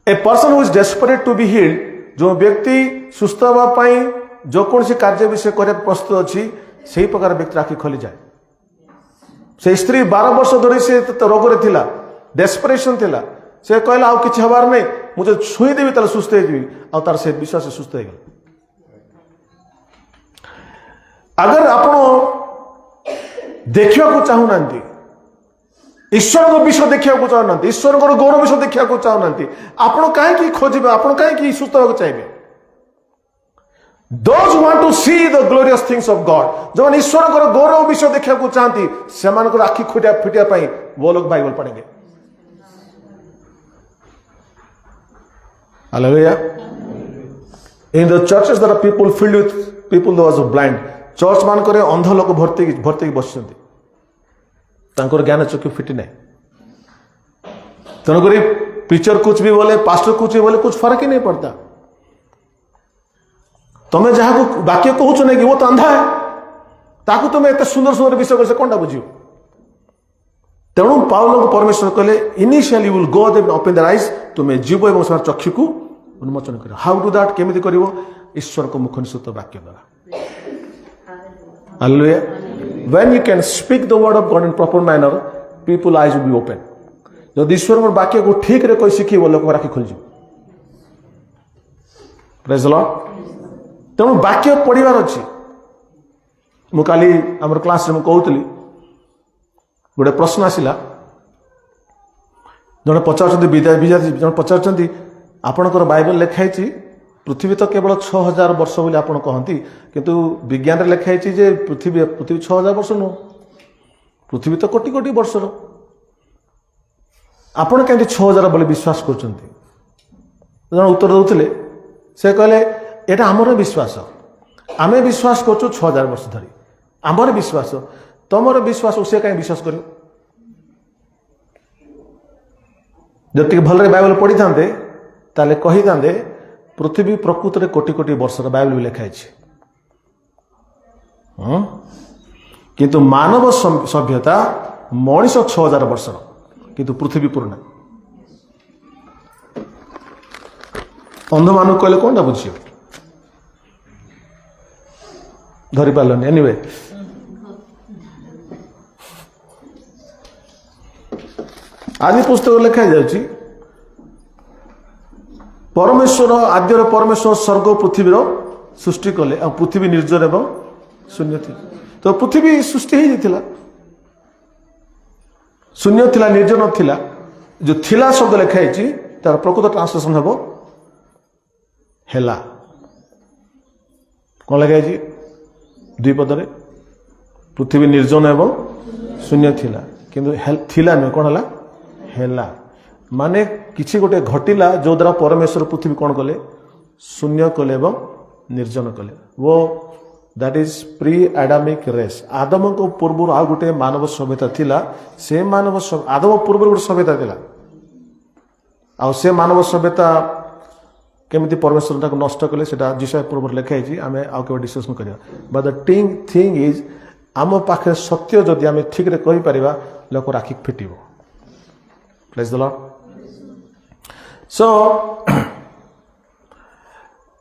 Speaker 1: a person who is desperate to be healed जो व्यक्ति सुस्थ हाँपाई जो कौन सी कार्य विषय करने प्रस्तुत अच्छी से ही प्रकार व्यक्ति आखि खोली जाए से स्त्री 12 वर्ष धरी से रोग रे थिला डेस्परेशन थिला से कहला आउ किछि हबार नहीं मुझे छुई देवी ताले सुस्थ हेबी आ तार से विश्वास से सुस्थ हेगल अगर आपण देखिया को चाहू नांती ईश्वर को विषय देखिया को चाहू नांती ईश्वर को गौरव विषय देखिया को चाहू नांती आपण काहे की खोजिबे आपण काहे की सुस्थ हो चाहिए Those who want to see the glorious things of God जो ईश्वर को गौरव विषय देखिया को चाहती से मान को आखि खुटिया फिटिया पाई वो लोग बाइबल पढ़ेंगे Hallelujah. In the churches there are people filled with people who are blind. Church मान करे अंध लोक भर्ती भर्ती बसचंती तांकर ज्ञान चक्षु फिटी नहीं तेणुकरी प्रीचर कुछ भी बोले पास्टर कुछ भी बोले कुछ फर्क ही नहीं पड़ता तुम्हें जहां को वाक्य कहूच नहीं कि वो तो अंधा है ताकू तुम्हें इतने सुंदर सुंदर विषय कर कौन बुझ तेणु पाउल को परमेश्वर कहले initially will go them open their eyes तुम्हें जीव एवं समार चक्षु को उन्मोचन कर हाउ डू दैट केमिति करिवो ईश्वर को मुख निसृत वाक्य द्वारा Hallelujah. When you can speak the word of God in proper manner, people eyes will be open. जब ईश्वर को वाक्य को ठीक रे कोई शिखी वो लोग राखी खोल जो Praise the Lord. तेणु वाक्य पढ़िबार अछि मु काली हमर क्लास रे मु कहउतली गोटे प्रश्न आसिला जने पचारचंदी विद्यार्थी जने पचारचंदी आपनकर बाइबल लिखाई छी पृथ्वी तो केवल 6000 वर्ष बोली आपण कहती किंतु विज्ञान रे लिखाई छी जे पृथ्वी 6000 वर्ष नो पृथ्वी तो कोटि कोटि वर्ष रो आपण केंति 6000 बोली विश्वास करचंती जने उत्तर दउतले से कहले एटा हमर विश्वास आमे विश्वास करछु 6000 वर्ष धरी हमर विश्वास तमर विश्वास उसे कहीं विश्वास करियो जति भल रे बाइबल पढ़ी थांते ताले कहि थांते पृथ्वी प्रकृत रे कोटि कोटि वर्ष बाइबल लिखाई किंतु मानव सभ्यता मनीष 6000 वर्ष किंतु पृथ्वी पूर्ण अंध मानु कहले कौन बुझियो धरी पारलनि एनीवे आदि पुस्तक लिखाई जाउची परमेश्वर आद्यर परमेश्वर स्वर्ग पृथ्वी सृष्टि कले पृथ्वी निर्जन एवं शून्य थी तो पृथ्वी सृष्टि हो शून्य थिला निर्जन थिला जो थिला शब्द लिखाई तार प्रकृत ट्रांसलेशन हम हेला कौन लिखाई दुई पदरे पृथ्वी निर्जन एवं शून्य थिला किंतु थिला नुह कौन है हेला माने किसी गोटे घटिला जो द्वारा परमेश्वर पृथ्वी कौन कले शून्य कले एवं निर्जन कले वो दैट इज प्री एडामिक रेस आदम को पूर्व आ गोटे मानव सभ्यता थिला से मानव आदम पूर्व गोटे सभ्यता थिला आ से मानव सभ्यता केमिति परमेश्वर ताको नष्ट कले सेटा जिसा पूर्व लिखाई आमे आउ के डिस्कशन करिया बट द थिंग इज आम पाखे सत्य जदि आमे ठीक रे कहि परिबा लोक राखी फिटिबो Praise the Lord. So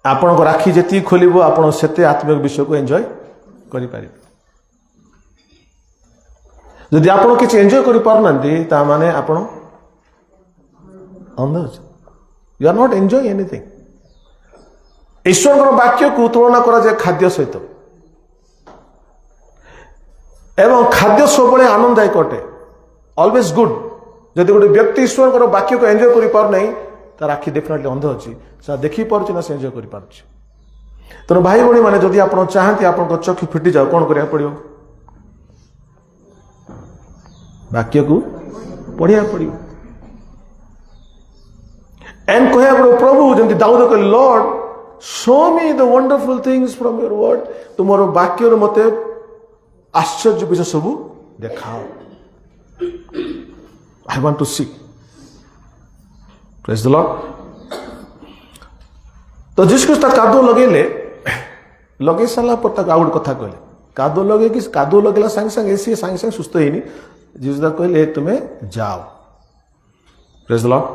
Speaker 1: आपण को राखी जति खोलिबो आपण सेते आत्मिक विषय को एंजॉय करि पारि जदि आपण किछ एंजॉय करि पारनंती ता माने आपण अंध you are not enjoy anything ईश्वर को वाक्य को तुलना करा जाय खाद्य सहित एवं खाद्य सबले आनंददायक अटे ऑलवेज गुड जदि गोटे व्यक्ति ईश्वर को वाक्य को एंजॉय कर पार नहीं तार आखि डेफिनेटली अंध अच्छी से देखी पार्छ ना से एंजॉय कर पार्छ तेणु भाई भाई मैंने जदि आप चाहती आप चक्षु फिटी जाओ कौन करा पड़ो वाक्य को पढ़िया पड़ो एंड कह पड़ो प्रभु जमी दाऊद कह lord show me the wonderful things from your word तुम वाक्य मते आश्चर्य विषय सब देखाओ I want to see praise the lord तो जीसु ख्रीष्ट कादुओ लगे सारा पर तक आउट कथा कहले कादुओ लगेला संगे संगे सुस्थ होनी जीसु कहले तुम्हें जाओ प्रेज द लॉर्ड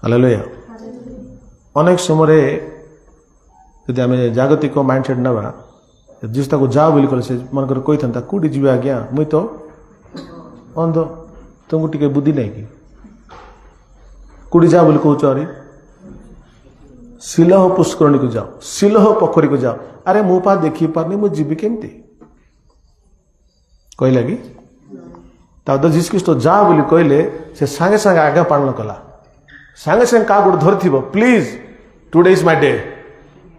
Speaker 1: हालेलुया अनेक समय यदि आम जागतिक माइंडसेट नवा जीसु ताको जाओ बोली कहले से मनकर कही था कौटी जी आज्ञा मुई तो अंध तुमको टिके बुद्धि नहीं कि कौटी जा बोली कहूच अरे सिलह पुष्करणी को जाओ सिलह पोखरी को जाओ अरे मु पा देखी पारनी मु जीवी केमती कहला कि तो जीसु ख्रीष्ट जा बोली कहले से सांगे सांगे आज्ञा पालन कला सांगे सांगे क्या गोटे धरी please today is my day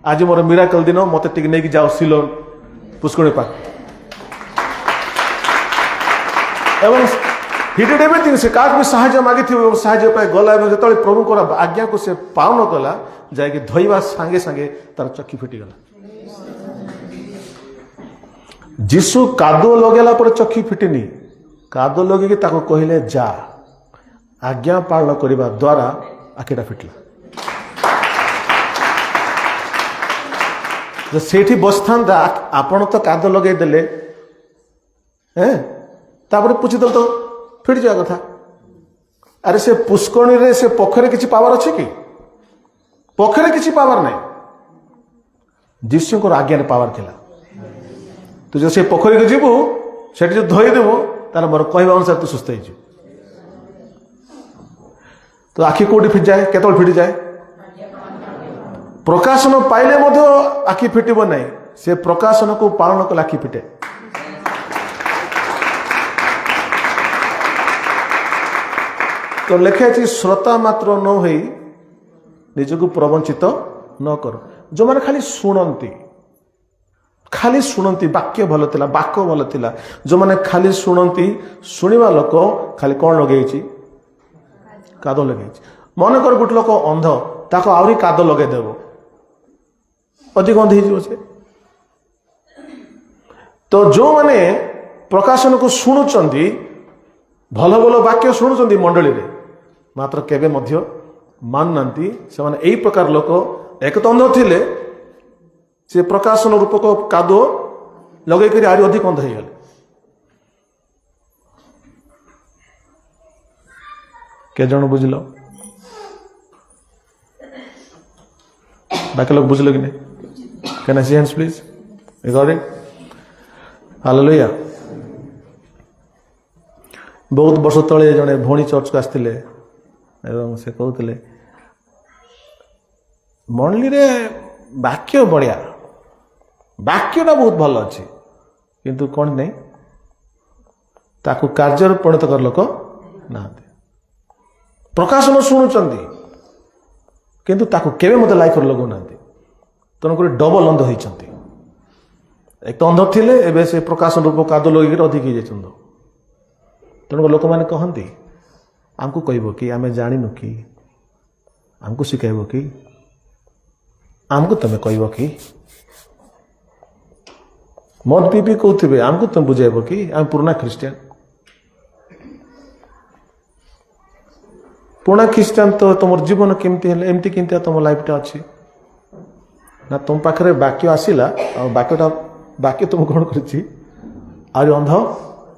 Speaker 1: आज मोर मिराकल दिन मत टिके नहीं जाओ सिलो पुष्करणी पाक एवं he did everything से काक भी साहाय्य मागी थी साहाय्य पाए गला जो प्रभु को आज्ञा को से पावन कला जाके धोइबा सांगे सांगे तार चक्की फिटी गला जीसु कादो लगेला पर चक्की फिटिनी कादो लगे ताको कहले जा आज्ञा पालन करबा द्वारा आखिटा फिटला जो सेठी बसथा आपण तो कादो लगे देले हैं तापर पूछिदल तो फिट जाए कथा अरे से पुष्करणी रे से पोखरे किछि पावर अछि कि पोखरे किछि पावर नहीं जीसु को आज्ञा रे पावर थिला तू जो से पोखरी को जीवु सेठी जो धोई देबो तार मोर कहबा अनुसार तू सुस्थ हो तो आखि कोठी फिट जाए केतल फिट जाए प्रकाशन पाइले मध्य आखि फिटिबो नहीं से प्रकाशन को पालन कला आखि फिटे तो लिखे श्रोता मात्र न हो निजक प्रवंचित न कर जो मैंने खाली शुणती वाक्य भल थिला वाक्य भल थिला जो मैंने खाली शुणती शुणवा लोक खाली कौन लगे काद लगे मन कर गोटे लोक अंध ताको आहरी काद लगेदेव अधिक अंध हो तो जो मैंने प्रकाशन को शुणुचंदी भल भल वाक्य शुणुचंदी मंडली रे मात्र केबे मध्य माननांती से माने एई प्रकार लोक एक तो अंध थिले से प्रकाशन रूपक कादो लगे करी आरी अधिक अंध गले के जन बुझल बाकी लोग बुझल कि नहीं can I see hands please recording hallelujah बहुत वर्ष तले जड़े भौणी चर्च को आसते एवं से कहते मंडली रे वाक्य बढ़िया वाक्यटा बहुत भल अच्छे किंतु कौन नहीं ताकू कार्य परिणत कर लोक ना प्रकाशन शुणुचंदी किंतु ताकू केवे मत लाइफ लगौ ना तेणुक डबल अंध होती एक तो अंध थिले एबे से प्रकाशन रूप काद लगे अधिक हो जाए तेणुक लोक मैंने कहती आमको कहब कि आम जाणु कि आमको शिखेब कि आमको तुम्हें कहब कि मद पी कहते आमको तुम बुझेब कि आम पुराना ख्रीस्टियन पुराना ख्रीस्टियन तो तुम जीवन केमती एमती केमती तुम लाइफटा अच्छी ना तुम पाखे वाक्य आसला वाक्यटा वाक्य तुम कौन कर अंध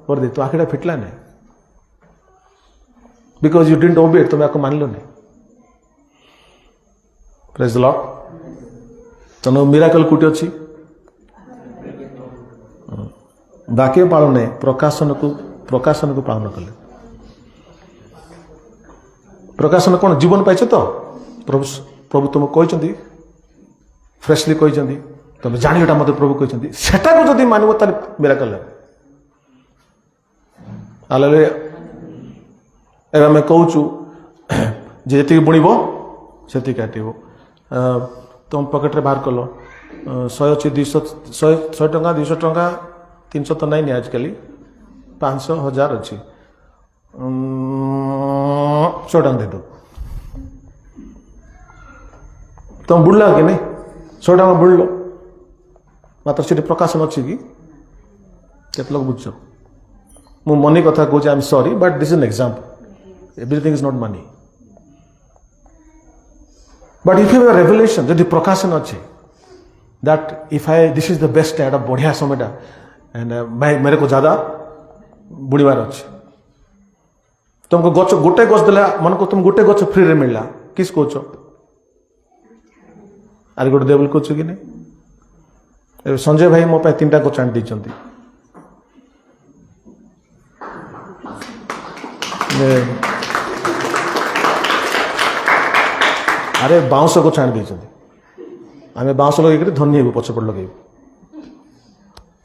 Speaker 1: कर दे तो आखिटा फिटला नहीं बिकॉज यू डिडंट ओबे तुम आपको मान लो नहीं प्रेज द लॉर्ड तेणु मिराकल कोटी अच्छी वाक्य पालन प्रकाशन को पालन कले प्रकाशन कौन जीवन पाइछ तो प्रभु तुम कहते फ्रेशली कहते तुम जाना मत प्रभु कहते सेटा को जब मानव तार मिराकल हालेलुया एवं आम कहूँ जी बुणब से काटब तुम पकेट रे बाहर कल 100 अच्छी 200 टंका 200 टंका 300 तो नहीं आजकल 500 1000 अच्छी 100 टंका दे दो तुम बुड़ला कि नहीं 100 टंका बुड़ लो मात्र से प्रकाशन अच्छी कि केत लोग बुझ मु मनी कथा कहूँ I am sorry but this is an example everything is not money but if you revelation जदि प्रकाशन अच्छे that if I this is the best at बढ़िया समयटा एंड मेरे को ज्यादा बुड़बार अच्छे तुमको गच गोटे गच देला मन को तुम गोटे गच फ्री रे मिलला किस कोच आर गोटे देवल कोच कि नहीं संजय भाई मो पे 3टा गच आनी देइचंती अरे बाउंस को छाण देइचंती आमे बाउंस लगे धनी हेबु पछपड़ लगे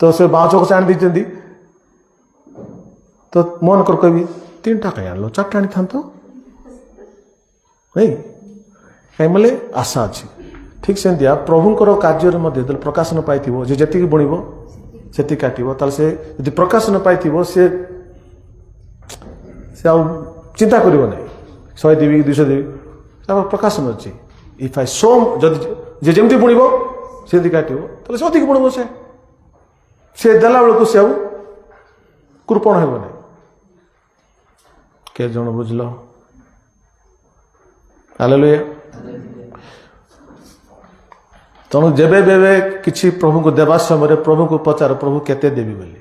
Speaker 1: तो से बाउंस को छाण देइचंती तो मन कर कहबी 3टा कहीं आनलो 4टा आनी थांतो नहीं कहीं बोले आशा अच्छी ठीक से प्रभुंर कार्य मध्य प्रकाशन पाई जे जी बुणव से काटव से यदि प्रकाशन पाई से चिंता कर 100 देवी 200 देवी प्रकाशन अच्छी इफ आई सो जे जमी बुणव से काटव से अधिक बुणव से देला बेलू से कृपण हो के जन बुझल हालेलुया तेणु जेबे बेबे किसी प्रभु को देवा समय प्रभु को पचार प्रभु केते देवी बोली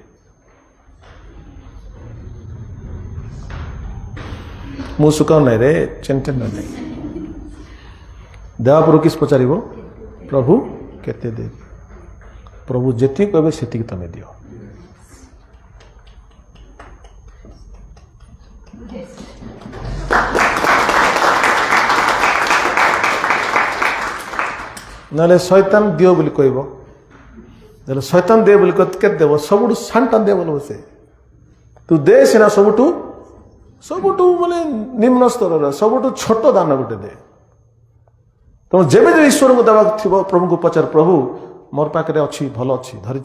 Speaker 1: मु सुकाउ नहीं रे चेंटेन नहीं देवा प्रभु किस पचार प्रभु केते देवी प्रभु जेती कहबे सेती तमे दियो ना शैतान दियो बोली कहब शैतान दे बोली के देव सब शांता दे बोल से तू दे सीना सबुठ माने निम्न स्तर सबुठ छोट दान गोटे दे तेणु जेबे ईश्वर को देवा थी प्रभु को पचार प्रभु मोर पाखे अच्छी भल अच्छी धरी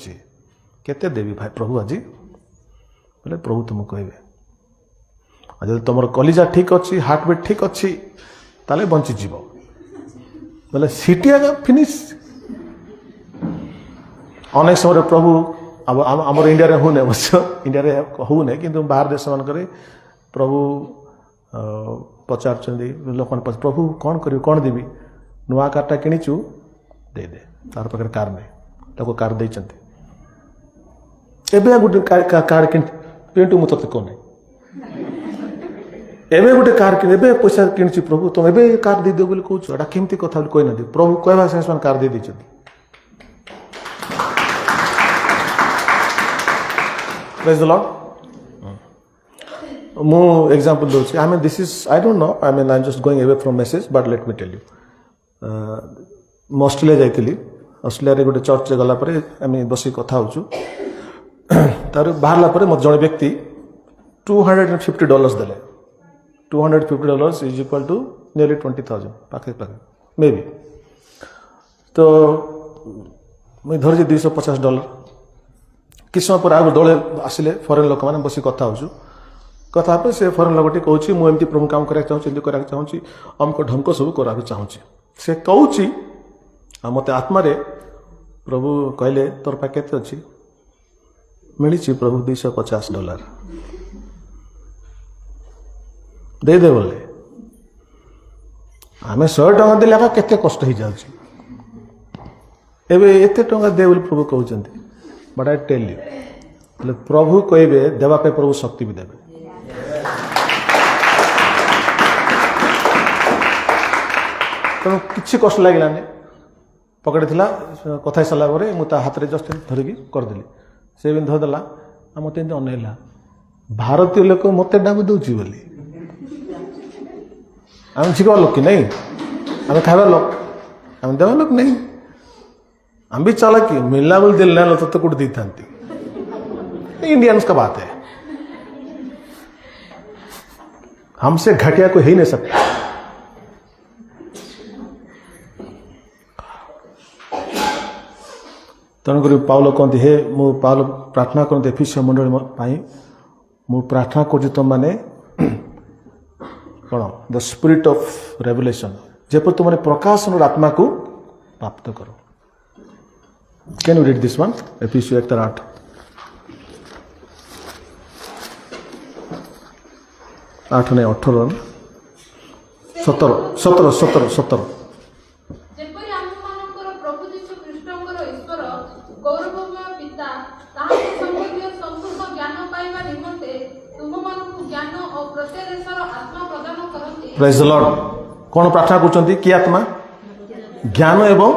Speaker 1: केते देवी भाई प्रभु आज बोले प्रभु तुम कहबे जब तुम कलिजा ठीक अच्छी हार्ट बीट ठीक अच्छी ताले बंची जीव बोले सीटी आगे फिनिश अनेक समय प्रभु आम इंडिया रे होने अवश्य इंडिया रे होने किंतु बाहर देश मानक प्रभु पचार लोक प्रभु कौन कर कौन देवी नुआ कारटा किणीचु दे दे तार पाखे कार नहीं कार देते गोटे कार कि पिंटू मुझे कहने एवं गोटे कार कि पैसा कि प्रभु तुम एवं कार दे दियो बोली कहूँ केमती कथा कही ना प्रभु कहवा से कार दे दी प्रेज द लॉर्ड मु एग्जांपल दूसरी I mean this is I don't know I mean I am just going away from message but let me tell you मु ऑस्ट्रेलिया जाइली ऑस्ट्रेलिया रे गोटे चर्च गला पर आम बस कथा होचु तार बाहरला पर मत जड़े व्यक्ति $250 देले $250 इज इक्वल टू नियरली 20,000 पाखे पाखे मे बी तो मुझे धरी $250 किस समय पर आगे दौड़े आसिले फरेन लोक मैंने बस कथा होचु कथा पर से फरेन लोकटी कहूँ मुझे प्रभु काम कराया चाहूँ कराया चाहूँ अमको ढमको सब करा चाहूँ से कहूँ मत आत्मा प्रभु कहले तोर पाखे केते अच्छी मिली प्रभु $250 दे दे बोले आम 100 टଙ୍କା देला केते कष्ट हो जाउची एबे एते टଙ୍କା दे बोले प्रभु कहउचंती बट आई टेल यू प्रभु कहबे देवा पे प्रभु शक्ति भी देबे तो किछि कष्ट लागलानी पकड़ थिला कथा सला परे मु ता हाथ रे जस्ट धरिकी कर देली से भी धरदेला आ मते अनेला भारतीय लोक मते डाबु दउची बोली आम छिकवा लोक कि नहीं आम खावा लोक आम देवा लोक नहीं हम भी चाला कि मिलना बोल दिल ना तो कुछ दी था इंडियंस का बात है हमसे घटिया कोई ही नहीं सकता तेणुक पाउल कहते हे मु पाउल प्रार्थना करते एफिसियो मंडली मु प्रार्थना कर तुम मैंने कौन द स्पिरिट ऑफ रेवलेशन जेपर तुम प्रकाशन आत्मा को प्राप्त करो Can you read this one? Ephesians 1:8. आठ नहीं 18 17 17 17 17
Speaker 2: ଯେପରି ଆମମାନଙ୍କର ପ୍ରଭୁ ଯୀଶୁ ଖ୍ରୀଷ୍ଟଙ୍କର ଈଶ୍ୱର ଗୌରବମୟ ପିତା ତାହାଙ୍କ ସମ୍ବନ୍ଧୀୟ ସମ୍ପୂର୍ଣ୍ଣ ଜ୍ଞାନ ପାଇବା ନିମନ୍ତେ ତୁମମାନଙ୍କୁ ଜ୍ଞାନ ଓ ପ୍ରତ୍ୟାଦେଶର ଆତ୍ମା ପ୍ରଦାନ କରନ୍ତି।
Speaker 1: ପ୍ରେଜ୍ ଦ ଲର୍ଡ। କ'ଣ ପ୍ରାର୍ଥନା କରୁଛନ୍ତି? କି ଆତ୍ମା? ଜ୍ଞାନ ଏବଂ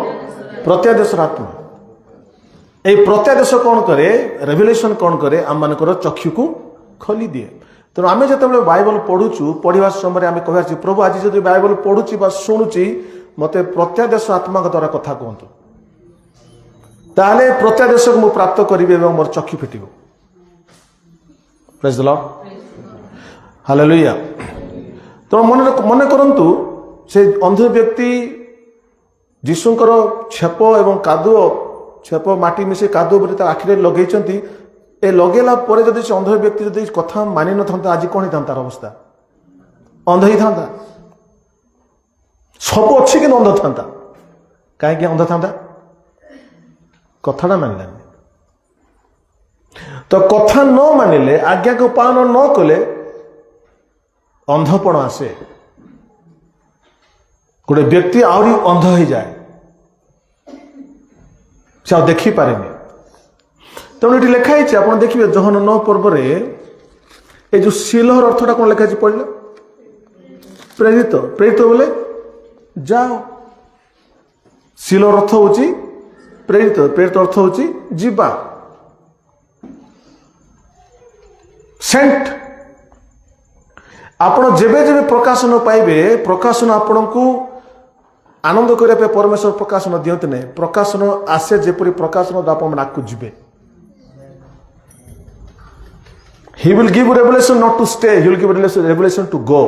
Speaker 1: ପ୍ରତ୍ୟାଦେଶର ଆତ୍ମା। এই প্রত্যাদেশ କ'ଣ କରେ? ରେଭେଲେସନ୍ କ'ଣ କରେ? ଆମମାନଙ୍କର ଚକ୍ଷୁକୁ ଖୋଲି ଦିଏ। ତେଣୁ ଆମେ ଯେତେବେଳେ ବାଇବଲ ପଢୁଛୁ, ପଢିବା ସମୟରେ ଆମେ କହିବା ପ୍ରଭୁ ଆଜି ଯଦି ବାଇବଲ ପଢୁଛି ବା ଶୁଣୁଛି ମତେ ପ୍ରତ୍ୟାଦେଶ ଆତ୍ମାଙ୍କ ଦ୍ୱାରା କଥା କୁହନ୍ତୁ, ତାହେଲେ ପ୍ରତ୍ୟାଦେଶକୁ ମୁଁ ପ୍ରାପ୍ତ କରିବି ଏବଂ ମୋର ଚକ୍ଷୁ ଫିଟିବ। ପ୍ରେଜ୍ ଦ ଲର୍ଡ, ହାଲେଲୁୟା। ତେଣୁ ମନେ କରନ୍ତୁ ସେ ଅନ୍ଧ ବ୍ୟକ୍ତି ଯୀଶୁଙ୍କର ଛେପ ଏବଂ କାଦୁଅ, ଛେପ ମାଟି ମିଶି କାଦୁଅ ବୋଲି ତା ଆଖିରେ ଲଗେଇଛନ୍ତି। ଏ ଲଗେଇଲା ପରେ ଯଦି ସେ ଅନ୍ଧ ବ୍ୟକ୍ତି ଯଦି କଥା ମାନିନଥାନ୍ତା, ଆଜି କ'ଣ ହେଇଥାନ୍ତା ତାର ଅବସ୍ଥା? ଅନ୍ଧ ହେଇଥାନ୍ତା। ସବୁ ଅଛି କିନ୍ତୁ ଅନ୍ଧ ଥାନ୍ତା। କାହିଁକି ଅନ୍ଧ ଥାନ୍ତା? କଥାଟା ମାନିଲାନି। ତ କଥା ନ ମାନିଲେ, ଆଜ୍ଞାକୁ ପାଳନ ନ କଲେ ଅନ୍ଧପଣ ଆସେ। ଗୋଟେ ବ୍ୟକ୍ତି ଆହୁରି ଅନ୍ଧ ହେଇଯାଏ, ସେ ଆଉ ଦେଖିପାରେନି। ତେଣୁ ଏଠି ଲେଖା ହେଇଛି, ଆପଣ ଦେଖିବେ ଯୋହନ 9 ପର୍ବରେ এই যে সিলহর অর্থটা কোন লেখা আছে পড়ল? প্রেরিত। প্রেরিত বলে যাও। সিলহর অর্থ হচ্ছে প্রেরিত, প্রেরিত অর্থ হচ্ছে ଯିବା। সেন্ট। ଆପଣ ଯେବେ ଯେବେ ପ୍ରକାଶନ ପାଇବେ, ପ୍ରକାଶନ ଆପଣଙ୍କୁ ଆନନ୍ଦ କରିବା ପାଇଁ ପରମେଶ୍ୱର ପ୍ରକାଶନ ଦିଅନ୍ତି ନାହିଁ। ପ୍ରକାଶନ ଆସେ ଯେପରି ପ୍ରକାଶନ ଆପଣ ନାକୁ ଯିବେ। He will give you revelation not to stay, he will give you revelation to go.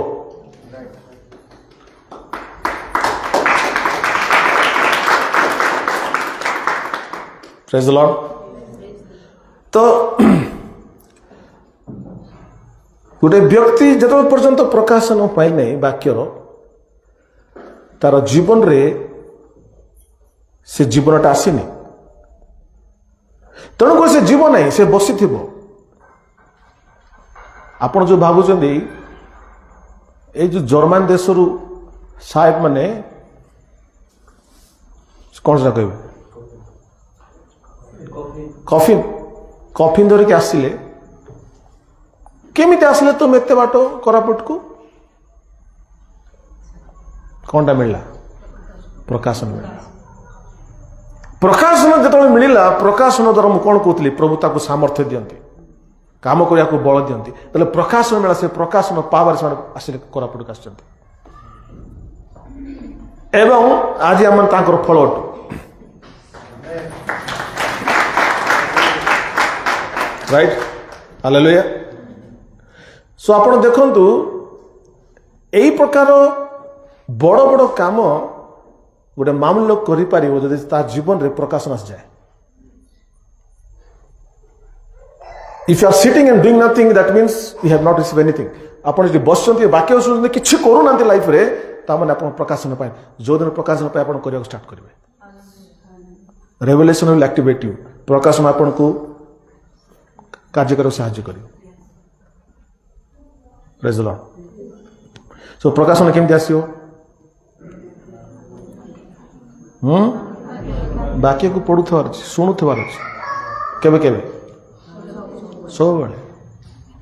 Speaker 1: Praise the Lord. तो गोटे व्यक्ति जो पर्यंत प्रकाशन पाई नहीं वाक्यर, तार जीवन रे से जीवनटा आसीनी। तेणुक से जीवन नहीं, से बसी थी। ଆପଣ ଯୋଉ ଭାବୁଛନ୍ତି ଏଇ ଯୋଉ ଜର୍ମାନ ଦେଶରୁ ସାହେବ ମାନେ କ'ଣ ସେଟା କହିବେ, କଫିନ ଧରିକି ଆସିଲେ, କେମିତି ଆସିଲେ ତୁମେ ଏତେ ବାଟ କୋରାପୁଟକୁ? କ'ଣଟା ମିଳିଲା? ପ୍ରକାଶନ ମିଳିଲା। ପ୍ରକାଶନ ଯେତେବେଳେ ମିଳିଲା, ପ୍ରକାଶନ ଦ୍ୱାରା ମୁଁ କ'ଣ କହୁଥିଲି, ପ୍ରଭୁ ତାକୁ ସାମର୍ଥ୍ୟ ଦିଅନ୍ତି, କାମ କରିବାକୁ ବଳ ଦିଅନ୍ତି। ତାହେଲେ ପ୍ରକାଶନ ମିଳିଲା, ସେ ପ୍ରକାଶନ ପାୱାର ସେମାନେ ଆସିଲେ କୋରାପୁଟକୁ ଆସିଛନ୍ତି। ଏବଂ ଆଜି ଆମେ ତାଙ୍କର ଫଳ ଅଟୁ। Right, hallelujah. ସୋ ଆପଣ ଦେଖନ୍ତୁ, ଏଇ ପ୍ରକାର ବଡ଼ ବଡ଼ କାମ ଗୋଟେ ମାମୁଲି ଲୋକ କରିପାରିବ ଯଦି ତା ଜୀବନରେ ପ୍ରକାଶନ ଆସିଯାଏ। If you are sitting and doing nothing, that means you have not received anything. ଆପଣ ଯଦି ବସୁଛନ୍ତି, ବାକ୍ୟ ଶୁଣୁଛନ୍ତି, କିଛି କରୁନାହାନ୍ତି ଲାଇଫରେ, ତାମାନେ ଆପଣ ପ୍ରକାଶନ ପାଇଁ, ଯୋଉଦିନ ପ୍ରକାଶନ ପାଇଁ ଆପଣ କରିବାକୁ ଷ୍ଟାର୍ଟ କରିବେ, ରେଭେଲେସନ ୱିଲ୍ ଆକ୍ଟିଭେଟ୍ ୟୁ। ପ୍ରକାଶନ ଆପଣଙ୍କୁ କାର୍ଯ୍ୟ କରିବାକୁ ସାହାଯ୍ୟ କରିବ। ପ୍ରେଜ୍ ଦ ଲର୍ଡ। ସୋ ପ୍ରକାଶନ କେମିତି ଆସିବ? ବାକ୍ୟକୁ ପଢୁଥିବାର ଅଛି, ଶୁଣୁଥିବାର ଅଛି। କେବେ କେବେ? ସବୁବେଳେ।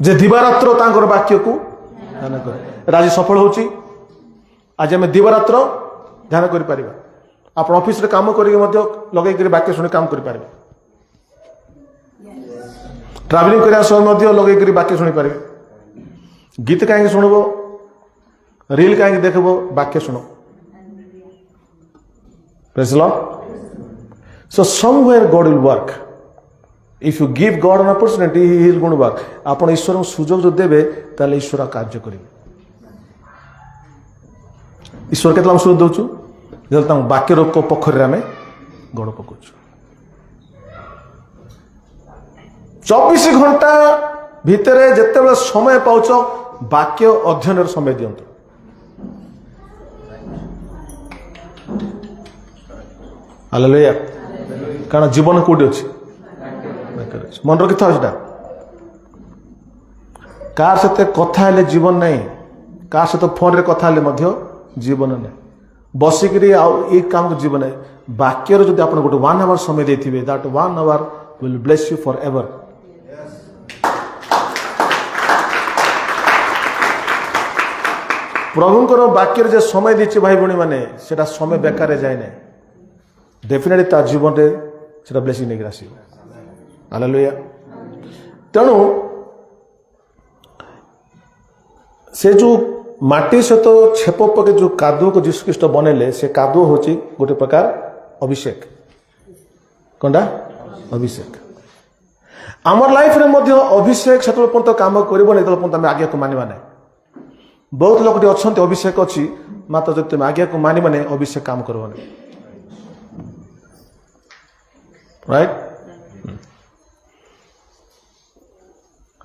Speaker 1: ଯେ ଦିବାରାତ୍ର ତାଙ୍କର ବାକ୍ୟକୁ ଧ୍ୟାନ କରେ। ଆଜି ସଫଳ ହେଉଛି। ଆଜି ଆମେ ଦିବାରାତ୍ର ଧ୍ୟାନ କରିପାରିବା। ଆପଣ ଅଫିସରେ କାମ କରିକି ମଧ୍ୟ ଲଗେଇକରି ବାକ୍ୟ ଶୁଣି କାମ କରିପାରିବେ। ଟ୍ରାଭେଲିଂ କରିବା ସମୟ ମଧ୍ୟ ଲଗେଇକରି ବାକ୍ୟ ଶୁଣିପାରିବେ। ଗୀତ କାହିଁକି ଶୁଣିବ, ରିଲ୍ କାହିଁକି ଦେଖିବ, ବାକ୍ୟ ଶୁଣ। Praise the Lord. So somewhere God will work. If you give God an opportunity, he is going to work. ଆପଣ ଈଶ୍ୱରଙ୍କୁ ସୁଯୋଗ ଯଦି ଦେବେ, ତାହେଲେ ଈଶ୍ୱର କାର୍ଯ୍ୟ କରିବେ। ଈଶ୍ୱର କେତେ ଆମେ ସୁଯୋଗ ଦେଉଛୁ? ଯେତେବେଳେ ତାଙ୍କ ବାକ୍ୟର ପୋଖରୀରେ ଆମେ ଗୋଡ଼ ପକାଉଛୁ। 24 ଘଣ୍ଟା ଭିତରେ ଯେତେବେଳେ ସମୟ ପାଉଛ, ବାକ୍ୟ ଅଧ୍ୟୟନର ସମୟ ଦିଅନ୍ତୁ। ହାଲେଲୁୟା। କାରଣ ଜୀବନ କୋଉଠି ଅଛି? ମନେ ରଖିଥାଉ ସେଟା। କାହା ସହିତ କଥା ହେଲେ ଜୀବନ ନାହିଁ, କାହା ସହିତ ଫୋନରେ କଥା ହେଲେ ମଧ୍ୟ ଜୀବନ ନାହିଁ। ବସିକିରି ଆଉ ଏଇ କାମକୁ ଜୀବନ ନାହିଁ। ବାକ୍ୟରେ ଯଦି ଆପଣ ଗୋଟେ 1 hour ସମୟ ଦେଇଥିବେ, that 1 hour will bless you forever। ପ୍ରଭୁଙ୍କର ବାକ୍ୟରେ ଯେ ସମୟ ଦେଇଛି ଭାଇ ଭଉଣୀ ମାନେ, ସେଟା ସମୟ ବେକାରରେ ଯାଏ ନାହିଁ। ଡେଫିନେଟଲି ତା ଜୀବନରେ ସେଟା ବ୍ଲେସିଂ ନେଇକି ଆସିବ। ହାଲେଲୁୟା। ତେଣୁ ସେ ଯୋଉ ମାଟି ସହିତ ଛେପ ପକେଇ ଯୋଉ କାଦୁଅକୁ ଯୀଶୁଖ୍ରୀଷ୍ଟ ବନେଇଲେ, ସେ କାଦୁଅ ହଉଛି ଗୋଟେ ପ୍ରକାର ଅଭିଷେକ। କଣଟା? ଅଭିଷେକ। ଆମର ଲାଇଫରେ ମଧ୍ୟ ଅଭିଷେକ ସେତେବେଳେ ପର୍ଯ୍ୟନ୍ତ କାମ କରିବନି ଯେତେବେଳେ ପର୍ଯ୍ୟନ୍ତ ଆମେ ଆଜ୍ଞାକୁ ମାନିବା ନାହିଁ। ବହୁତ ଲୋକଟି ଅଛନ୍ତି ଅଭିଷେକ ଅଛି, ମାତ୍ର ଯଦି ତୁମେ ଆଜ୍ଞାକୁ ମାନିବନି ଅଭିଷେକ କାମ କରିବନି। ରାଇଟ?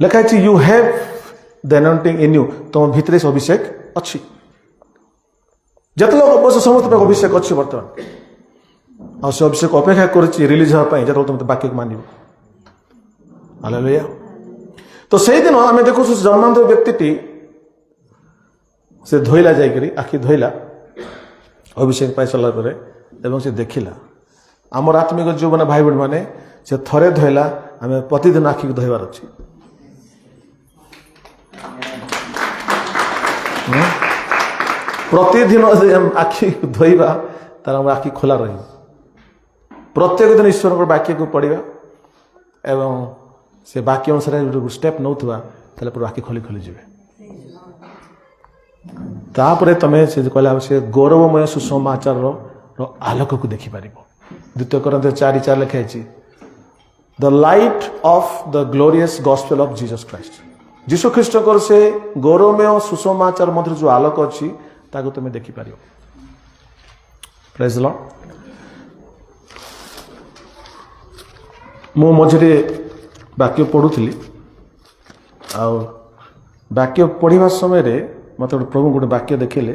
Speaker 1: ଲେଖା ହେଇଛି you have the anointing in you। ତମ ଭିତରେ ସେ ଅଭିଷେକ ଅଛି। ଯେତେ ଲୋକ ଅବଶ୍ୟ ସମସ୍ତ ପାଇଁ ଅଭିଷେକ ଅଛି ବର୍ତ୍ତମାନ, ଆଉ ସେ ଅଭିଷେକ ଅପେକ୍ଷା କରିଛି ରିଲିଜ ହେବା ପାଇଁ, ଯେତେବେଳେ ତମେ ବାକ୍ୟକୁ ମାନିବ। ହାଲେଲୁୟା। ତ ସେଇଦିନ ଆମେ ଦେଖୁଛୁ ଜନ୍ମାନ୍ତ ବ୍ୟକ୍ତିଟି ସେ ଧୋଇଲା, ଯାଇକରି ଆଖି ଧୋଇଲା ଅଭିଷେକ ପାଇ ସାରିଲା ପରେ, ଏବଂ ସେ ଦେଖିଲା। ଆମର ଆତ୍ମିକ ଜୀବନ ଭାଇ ଭଉଣୀ ମାନେ, ସେ ଥରେ ଧୋଇଲା, ଆମେ ପ୍ରତିଦିନ ଆଖିକୁ ଧୋଇବାର ଅଛି। ପ୍ରତିଦିନ ଆଖି ଧୋଇବା, ତାର ଆମର ଆଖି ଖୋଲା ରହିବ। ପ୍ରତ୍ୟେକ ଦିନ ଈଶ୍ୱରଙ୍କର ବାକ୍ୟକୁ ପଢ଼ିବା ଏବଂ ସେ ବାକ୍ୟ ଅନୁସାରେ ଗୋଟେ ଷ୍ଟେପ୍ ନେଉଥିବା, ତାହେଲେ ପୁରା ଆଖି ଖୋଲି ଖୋଲି ଯିବେ। ତାପରେ ତମେ ସେ କହିଲା ସେ ଗୌରବମୟ ସୁସମାଚାରର ଆଲୋକକୁ ଦେଖିପାରିବ। 2 Corinthians 4:4 ଲେଖା ହେଇଛି, the light of the glorious gospel of Jesus Christ. ଯୀଶୁ ଖ୍ରୀଷ୍ଟଙ୍କର ସେ ଗୌରବମୟ ସୁସମାଚାର ମଧ୍ୟରେ ଯେଉଁ ଆଲୋକ ଅଛି, ତାକୁ ତୁମେ ଦେଖିପାରିବ। ପ୍ରେଜ୍ ଦ ଲର୍ଡ। ମୁଁ ମଝିରେ ବାକ୍ୟ ପଢ଼ୁଥିଲି, ଆଉ ବାକ୍ୟ ପଢ଼ିବା ସମୟରେ ମୋତେ ଗୋଟେ ପ୍ରଭୁ ଗୋଟେ ବାକ୍ୟ ଦେଖିଲେ,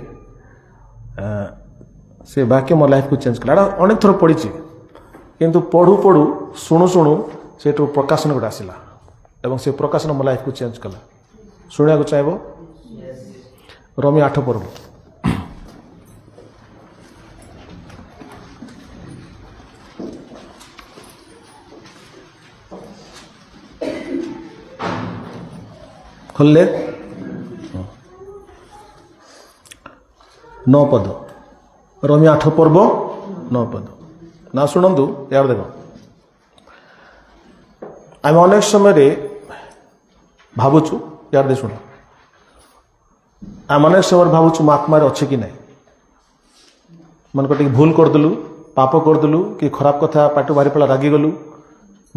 Speaker 1: ସେ ବାକ୍ୟ ମୋ ଲାଇଫକୁ ଚେଞ୍ଜ କଲା। ଏଇଟା ଅନେକ ଥର ପଢ଼ିଛି, କିନ୍ତୁ ପଢ଼ୁ ପଢ଼ୁ ଶୁଣୁ ଶୁଣୁ ସେଇଠୁ ପ୍ରକାଶନ ଗୋଟେ ଆସିଲା, ଏବଂ ସେ ପ୍ରକାଶନ ମୋ ଲାଇଫକୁ ଚେଞ୍ଜ କଲା। ଶୁଣିବାକୁ ଚାହିଁବ? ରୋମୀ 8 ପର୍ବ। ଖୋଲିଲେ 9 ପଦ। ରୋମୀ 8 ପର୍ବ 9 ପଦ। ନା ଶୁଣନ୍ତୁ, ୟାର ଦେଖ, ଆମେ ଅନେକ ସମୟରେ ଭାବୁଛୁ, ୟାର ଦେ ଶୁଣ, ଆମେ ଅନେକ ସମୟରେ ଭାବୁଛୁ ମୁଁ ଆତ୍ମାରେ ଅଛି କି ନାହିଁ। ମନେକର ଟିକେ ଭୁଲ କରିଦେଲୁ, ପାପ କରିଦେଲୁ, କି ଖରାପ କଥା ପାଟିରୁ ବାହାରି ପଡ଼ିଲା, ରାଗିଗଲୁ,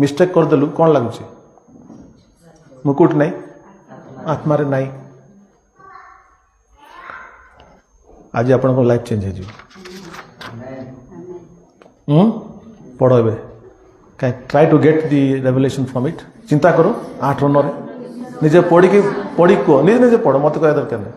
Speaker 1: ମିଷ୍ଟେକ୍ କରିଦେଲୁ, କ'ଣ ଲାଗୁଛି? ମୁଁ କୋଉଠି ନାହିଁ? ଆତ୍ମାରେ ନାହିଁ। ଆଜି ଆପଣଙ୍କ ଲାଇଫ୍ ଚେଞ୍ଜ ହେଇଯିବ। ପଢ଼ ଏବେ, try to get the revelation from it. ଚିନ୍ତା କର 8:9 ନିଜେ ପଢ଼ିକି କୁହ, ନିଜେ ନିଜେ ପଢ଼, ମୋତେ କହିବା ଦରକାର ନାହିଁ।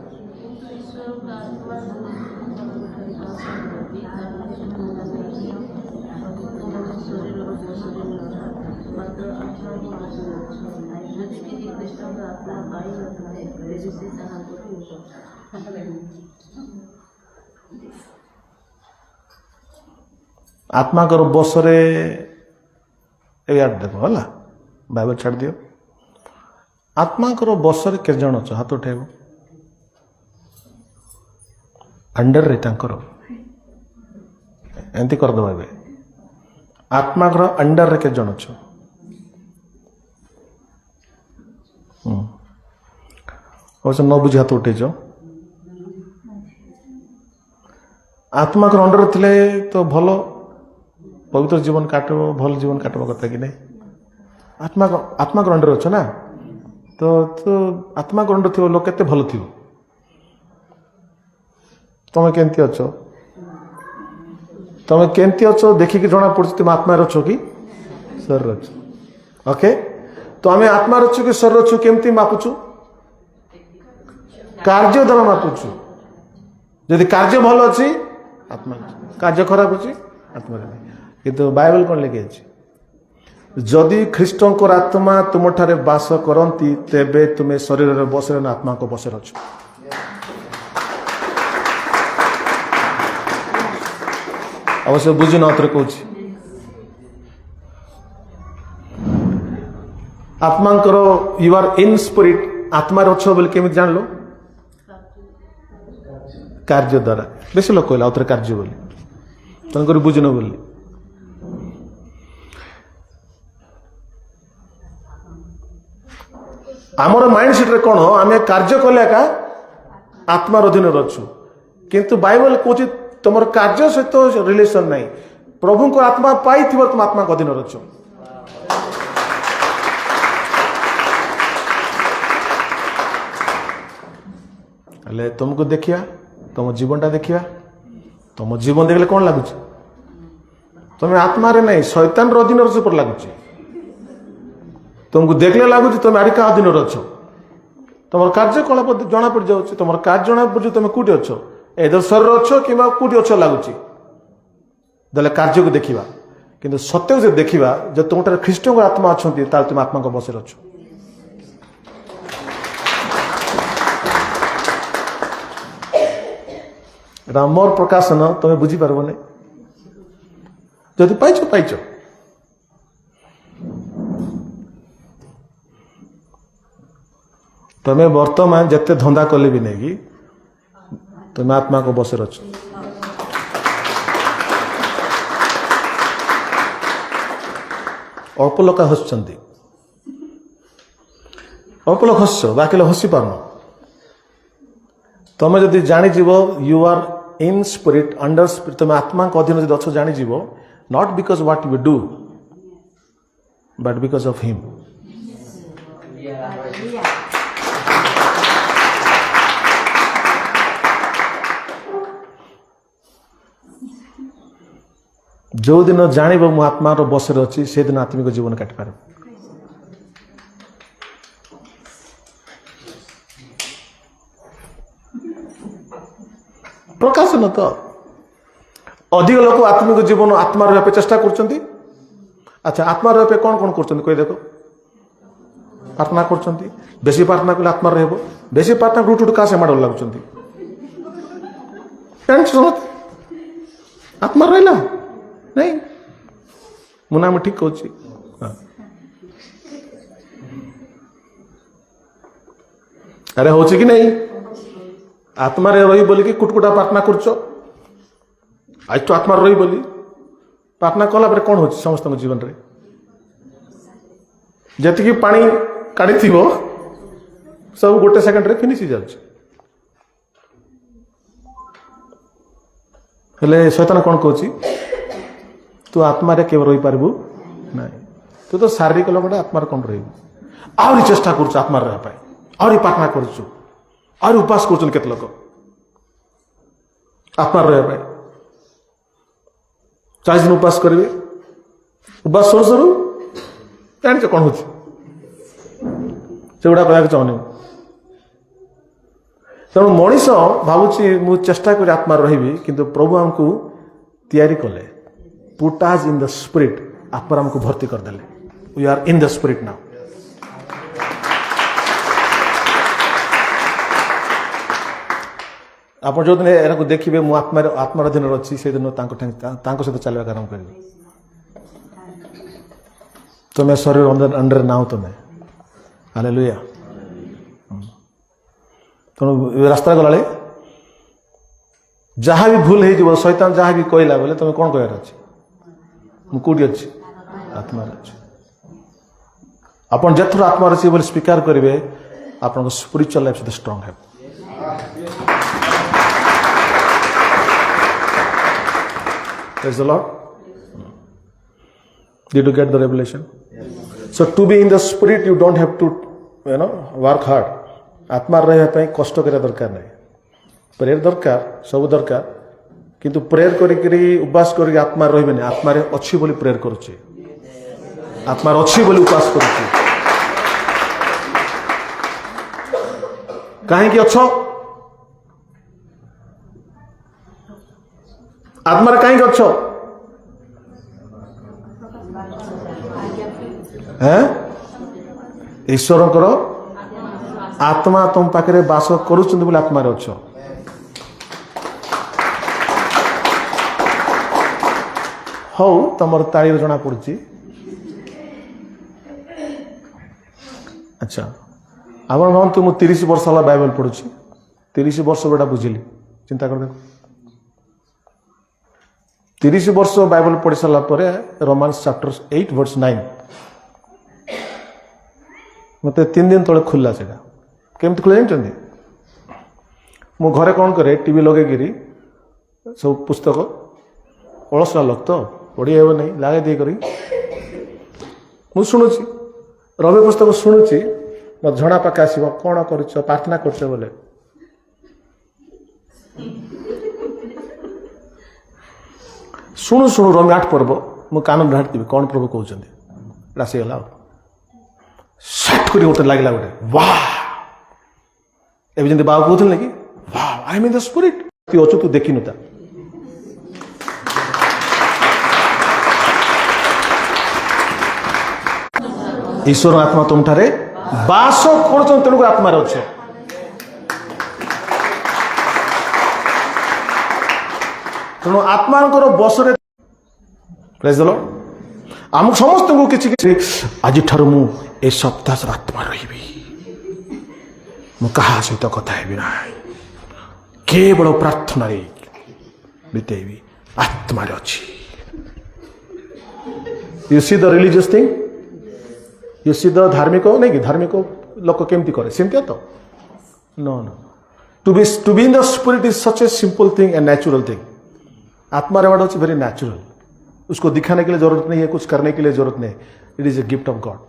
Speaker 1: ଆତ୍ମାଙ୍କର ବସରେ ଦେଖ ହେଲା, ବାଇବଲ ଛାଡ଼ି ଦିଅ। ଆତ୍ମାଙ୍କର ବସରେ କେତେ ଜଣ ଅଛ? ହାତ ଉଠାଇବ। ଅଣ୍ଡରରେ ତାଙ୍କର ଏମିତି କରିଦେବା। ଏବେ ଆତ୍ମାଙ୍କର ଅଣ୍ଡରରେ କେତେ ଜଣ ଅଛ? ଅବଶ୍ୟ ନ ବୁଝି ହାତ ଉଠେଇଛ। ଆତ୍ମାଙ୍କର ଅଣ୍ଡର ଥିଲେ ତ ଭଲ, ପବିତ୍ର ଜୀବନ କାଟିବ, ଭଲ ଜୀବନ କାଟିବ କଥା କି ନାହିଁ? ଆତ୍ମାଙ୍କର ଅଣ୍ଡର ଅଛ ନା, ତ ଆତ୍ମାଙ୍କର ଅଣ୍ଡର ଥିବ ଲୋକ କେତେ ଭଲ ଥିବ। ତମେ କେମିତି ଅଛ? ତମେ କେମିତି ଅଛ ଦେଖିକି ଜଣା ପଡୁଛି ତୁମେ ଆତ୍ମାରେ ଅଛ କି ଶରୀରରେ ଅଛ। ଓକେ, ତ ଆମେ ଆତ୍ମାରେ ଅଛୁ କି ଶରୀରରେ ଅଛୁ କେମିତି ମାପୁଛୁ? କାର୍ଯ୍ୟ ଦ୍ୱାରା ମାପୁଛୁ। ଯଦି କାର୍ଯ୍ୟ ଭଲ ଅଛି ଆତ୍ମା, କାର୍ଯ୍ୟ ଖରାପ ଅଛି ଆତ୍ମାରେ ନାହିଁ। କିନ୍ତୁ ବାଇବଲ କ'ଣ ଲେଖି ଅଛି? जदि ख्रीष्टंकर आत्मा तुम ठारे बास करती तेबे तुम्हें शरीर बसरे ना आत्मा को बसरे अच्छ अवश्य बुझी न कहूँ आत्मा यू आर इन स्पिरिट आत्मा अच्छ बोली केमी जान लो कार्य द्वारा बेस लोक कहला आउे कार्य बोली तेणुक बुझन बोली आमर माइंड सेट रे कौन आम कार्य कले एका आत्मार अधीन अच्छु किंतु बाइबल कौच तुम कार्य सहित रिलेशन नहीं प्रभु को आत्मा पाई तुम आत्मा को अधीन अच्छ हेले तुमको देखिया तुम जीवन टा देखिया तुम जीवन देखले कौन लगुच तुम आत्मा रे नहीं शैतान अधीन पर लगुच तुमको देखले लगुच तुम आड़िका अधीन अच्छ तुम कार्यकलाप जना पड़ जाऊँ तुम कार्य जना पड़ तुम कौटी अच्छ एदर शरीर अच्छ कि कौटी अच्छ लगुच दे कार्य को देखा कि सत्य को देखा जब तुम ख्रीष्ट आत्मा अच्छा तुम आत्मा को बस अच्छ मोर प्रकाशन तुम बुझीपार नहीं जदि पाइच पाइच तुम्हें वर्तमान जिते धंदा कले भी नहीं तुम्हें आत्मा को बस अच्छ अल्प लोक हसुंट अल्प लोक हस बाकी लोग हसी पारन तुम्हें जदि जानीज you are in spirit under spirit तुम आत्मा को अधीन जब अच्छ जानीज not because what you do but because of him जो दिन जान मु आत्मा बस अच्छी से दिन आत्मिक जीवन काटि पार प्रकाशन तो अधिक लोग आत्मिक जीवन आत्मा रहा चेष्टा कर अच्छा आत्मा रहा कौन कौन कर कह देख प्रार्थना कर बेसी प्रार्थना कले आत्मा रह बेसी प्रार्थना उठ उठ क्या से माड़ लगुंट आत्मा रहा नहीं मुना मैं ठीक कहूँ अरे हो कि नहीं आत्मा रही बोली कि कुटकुटा प्रार्थना कर आज तो आत्मा रही बोली प्रार्थना कला पर कौन हो समस्त जीवन रे जी पानी काढ़ी सब गोटे सेकेंड रे फिनिश हो जाए शैतान कौन कहूँ तू आत्मा रे केवल रही पारबू ना तू तो शारीरिक लोग आत्मा कौन रही आहरी चेष्टा कर आत्मा रहा आहरी प्रार्थना कर उपास कर लोग आत्मा रहा 40 दिन उपास करेंगे उपास सरू सरू जान कौन हो गुड़ा कहना चाहूनी तेणु मनीष भावुची मु चेष्टा कर आत्मा रही किंतु प्रभु हमको तैयारी कले put us in the spirit आत्मा हमको भर्ती करदेले we are in the spirit now आप जो दिन एना देखिए मु आत्मार अधीन अच्छी से दिन सहित चलवा आरंभ कर तुम्हें शरीर अंडर ना तुम्हें हालेलुया तेणु रास्ता गला जहाँ भी भूल हो शैतान जहाँ भी कहला बोले तुम्हें कौन कहार अच्छे मु कौटी अच्छी आत्मा अच्छी आपन जथर आत्मा अच्छी बोले स्वीकार करेंगे आप स्पिरिचुअल लाइफ से स्ट्रांग है Praise the Lord. Did you get the revelation? Yes. So to be in the spirit, you don't have to, work hard. आत्मा रहे पे कष्ट करे दरकार नहीं प्रेयर दरकार सब दरकार किंतु प्रेयर करी उपास करी आत्मा रही नहीं आत्मा रे अच्छी बोली प्रेयर करुचे आत्मा अच्छी बोली उपास करुचे कहीं अच्छ आत्मा कहीं अच्छ ईश्वर आत्मा तुम पाखे बास करुँच आत्मार अछ हौ तुम ताली जना पड़ी अच्छा आप भावतु मुझे 30 वर्ष है बाइबल पढ़ुची 30 वर्ष बेटा बुझिली चिंता कर देखो 30 वर्ष बाइबल पढ़ी सारा पर रोमांस चैप्टर 8 वर्स 9 मत 3 दिन तले खुलला से केमती खुले जानते मु घरे कौन करे टीवी लगे सब पुस्तक अलसा लोक तो पढ़ी हे नहीं लगे दे करी मु शुणुची रवि पुस्तक शुणुची मत झणा पाखे आसब कौन कर प्रार्थना कर बोले शुणु शुणु रवि 8 पर्व मु कान ढाड़ी कौन प्रभु कहते आसीगला सट कर गोटे लगे गोटे वाह एवं जमी बाबू कहते कि वाह आई एम इन द स्पिरिट तू अच्छु तू देखिनु ता ईश्वर आत्मा तुम ठारे बास कर तेणुक आत्मार अछ तेणु आत्मा बस आम समस्त को किसी आज मु ए सप्ताह आत्मा रही क्या सहित कथा हेबी ना केवल प्रार्थना बीतेबी आत्मा अच्छी you see the religious thing you see the धार्मिक नहीं कि धार्मिक लोक केमती करे सेमतिया तो no no to be in the spirit is such a simple thing and natural thing आत्मा रेवाड़ इज वेरी नेचुरल उसको दिखाने के लिए जरूरत नहीं है कुछ करने के लिए जरूरत नहीं it is a gift of God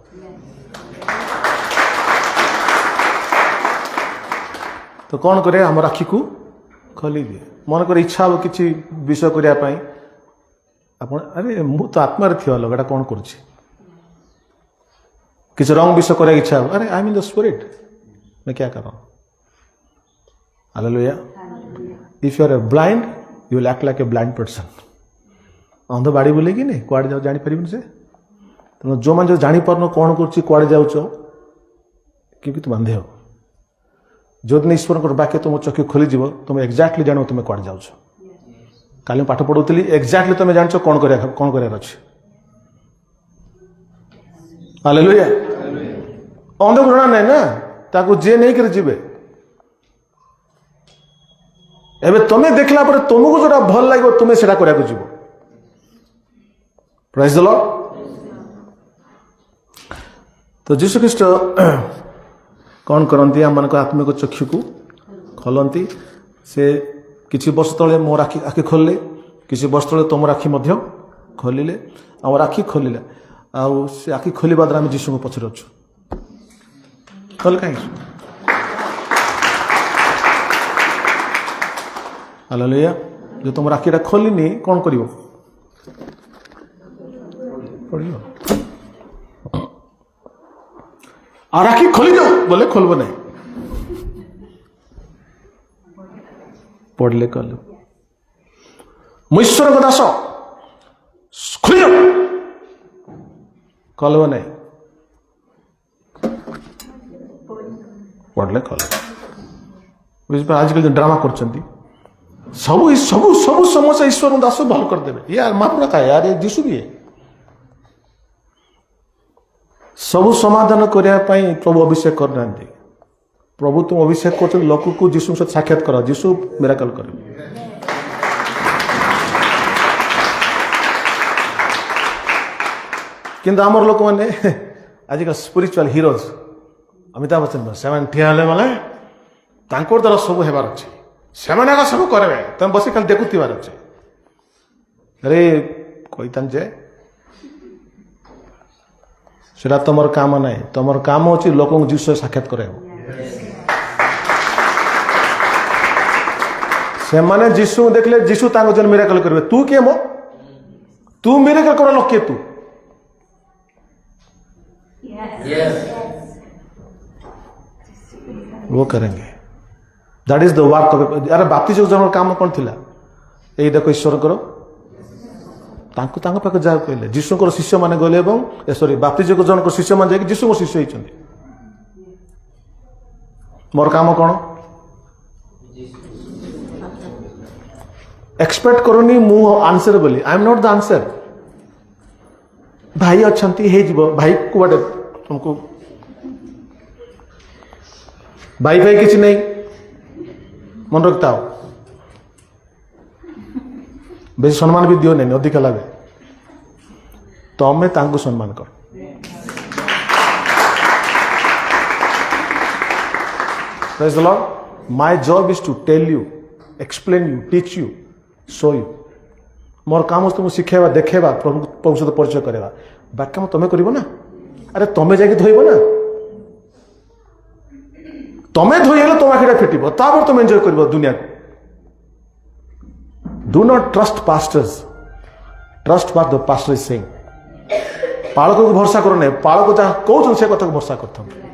Speaker 1: तो कौन करे हम आखि को खोली दिए मन कर इच्छा हम किसी विषय करने अरे मु तो आत्मार थी अलग कौन कर किसी रंग विषय करने इच्छा हो अरे I am in the spirit मैं क्या कर रहा हूं hallelujah if you are a blind you will act like a blind person अंध बाड़ी बोलेगी नहीं कुआड़े जाओ जापर से तेना जो मैंने जो जापार कौन कर जाऊँ क्योंकि तुम अंधे हो जो दिन ईश्वर वाक्य तुम चक्षु खोलीज तुम एक्जाक्टली जान तुम कुआड़े जाऊँ काली पाठ पढ़ुली एक्जाक्टली तुम जान कौन कर हालेलुया अंध को जना नहीं ना ताकू जे नहीं कर जीवे एबे तुम्हें देखला पर तुमको जो भल लगे तुम्हें सेटा करने जीव प्रेज द लॉर्ड तो जीशु ख्रीस्ट कौन करती आम मान आत्मिक चक्षु को खोलती से किसी वर्ष तले मोर आखि खोलिले किसी वर्ष तले तुम आखि खोलिले आम आखि खोलिले आउ से आखि खोलिबा द्वारा आम जीशु को पछरे अच्छु कल कहीं हालेलुया जो तुम आखिटा खोलिनी कौन करिवो और आखि खोली जाओ बोले खोलब नहीं पढ़ले कल मुईश्वर को दास खोली जाओ कलब नहीं पढ़ले कल आजकल जो ड्रामा कर सब सब सब समस्या ईश्वर दास भल करदे यार मापड़ा का यार ये जीशु भी है सबु समाधान करने प्रभु अभिषेक करना प्रभु तुम अभिषेक कर लोक को जीशु सहित साक्षात कर जीशु मिराकल कर किंतु आमर लोक मैंने आजिकल स्पिरिचुअल हिरोज अमिताभ बच्चन से ठिया माने द्वारा सब हेबार अच्छे से सब करेंगे तुम बस खाली देखुवार अच्छे अरे कही जे सेटा तुम काम ना तुम काम अच्छी लोक जीशु साक्षात कर से माने जीशु देखले जीशु जन मिराकल करेंगे तू किए मो तू मिराकल कर लोग किए तू वो करेंगे that is the work of अरे बाप्तिस्म जन काम कौन थिला यही देखो ईश्वर करो पाखे जा कहले जीशुकर शिष्य मैंने गले सॉरी बाप्तिज जन शिष्य मैंने जाकि जीशु शिष्य होती मोर काम कौन एक्सपेक्ट करूनी मु आंसर बोली I am not the answer भाई अच्छा भाई को बाटे तुमको भाई भाई किसी नहीं मन रखता हो बेस सम्मान भी दियो नहीं अधिक लगे तमें तांको सम्मान कर Praise the Lord. My job is to tell you, explain you, teach you, show you. मोर काम तुमको शिखेवा देखेवा प्रभु सहित परिचय करेवा बाकी काम तुम्हें करिवो ना अरे तुम्हें जाके धोइबो ना तुम्हें धोइले तुम आखिटा फिटिबो तापर तुम एंजॉय करिवो दुनिया को do not trust pastors trust what the pastor is saying पालक को भरोसा करो नहीं पालक जहाँ कहते से कथा को भरोसा करता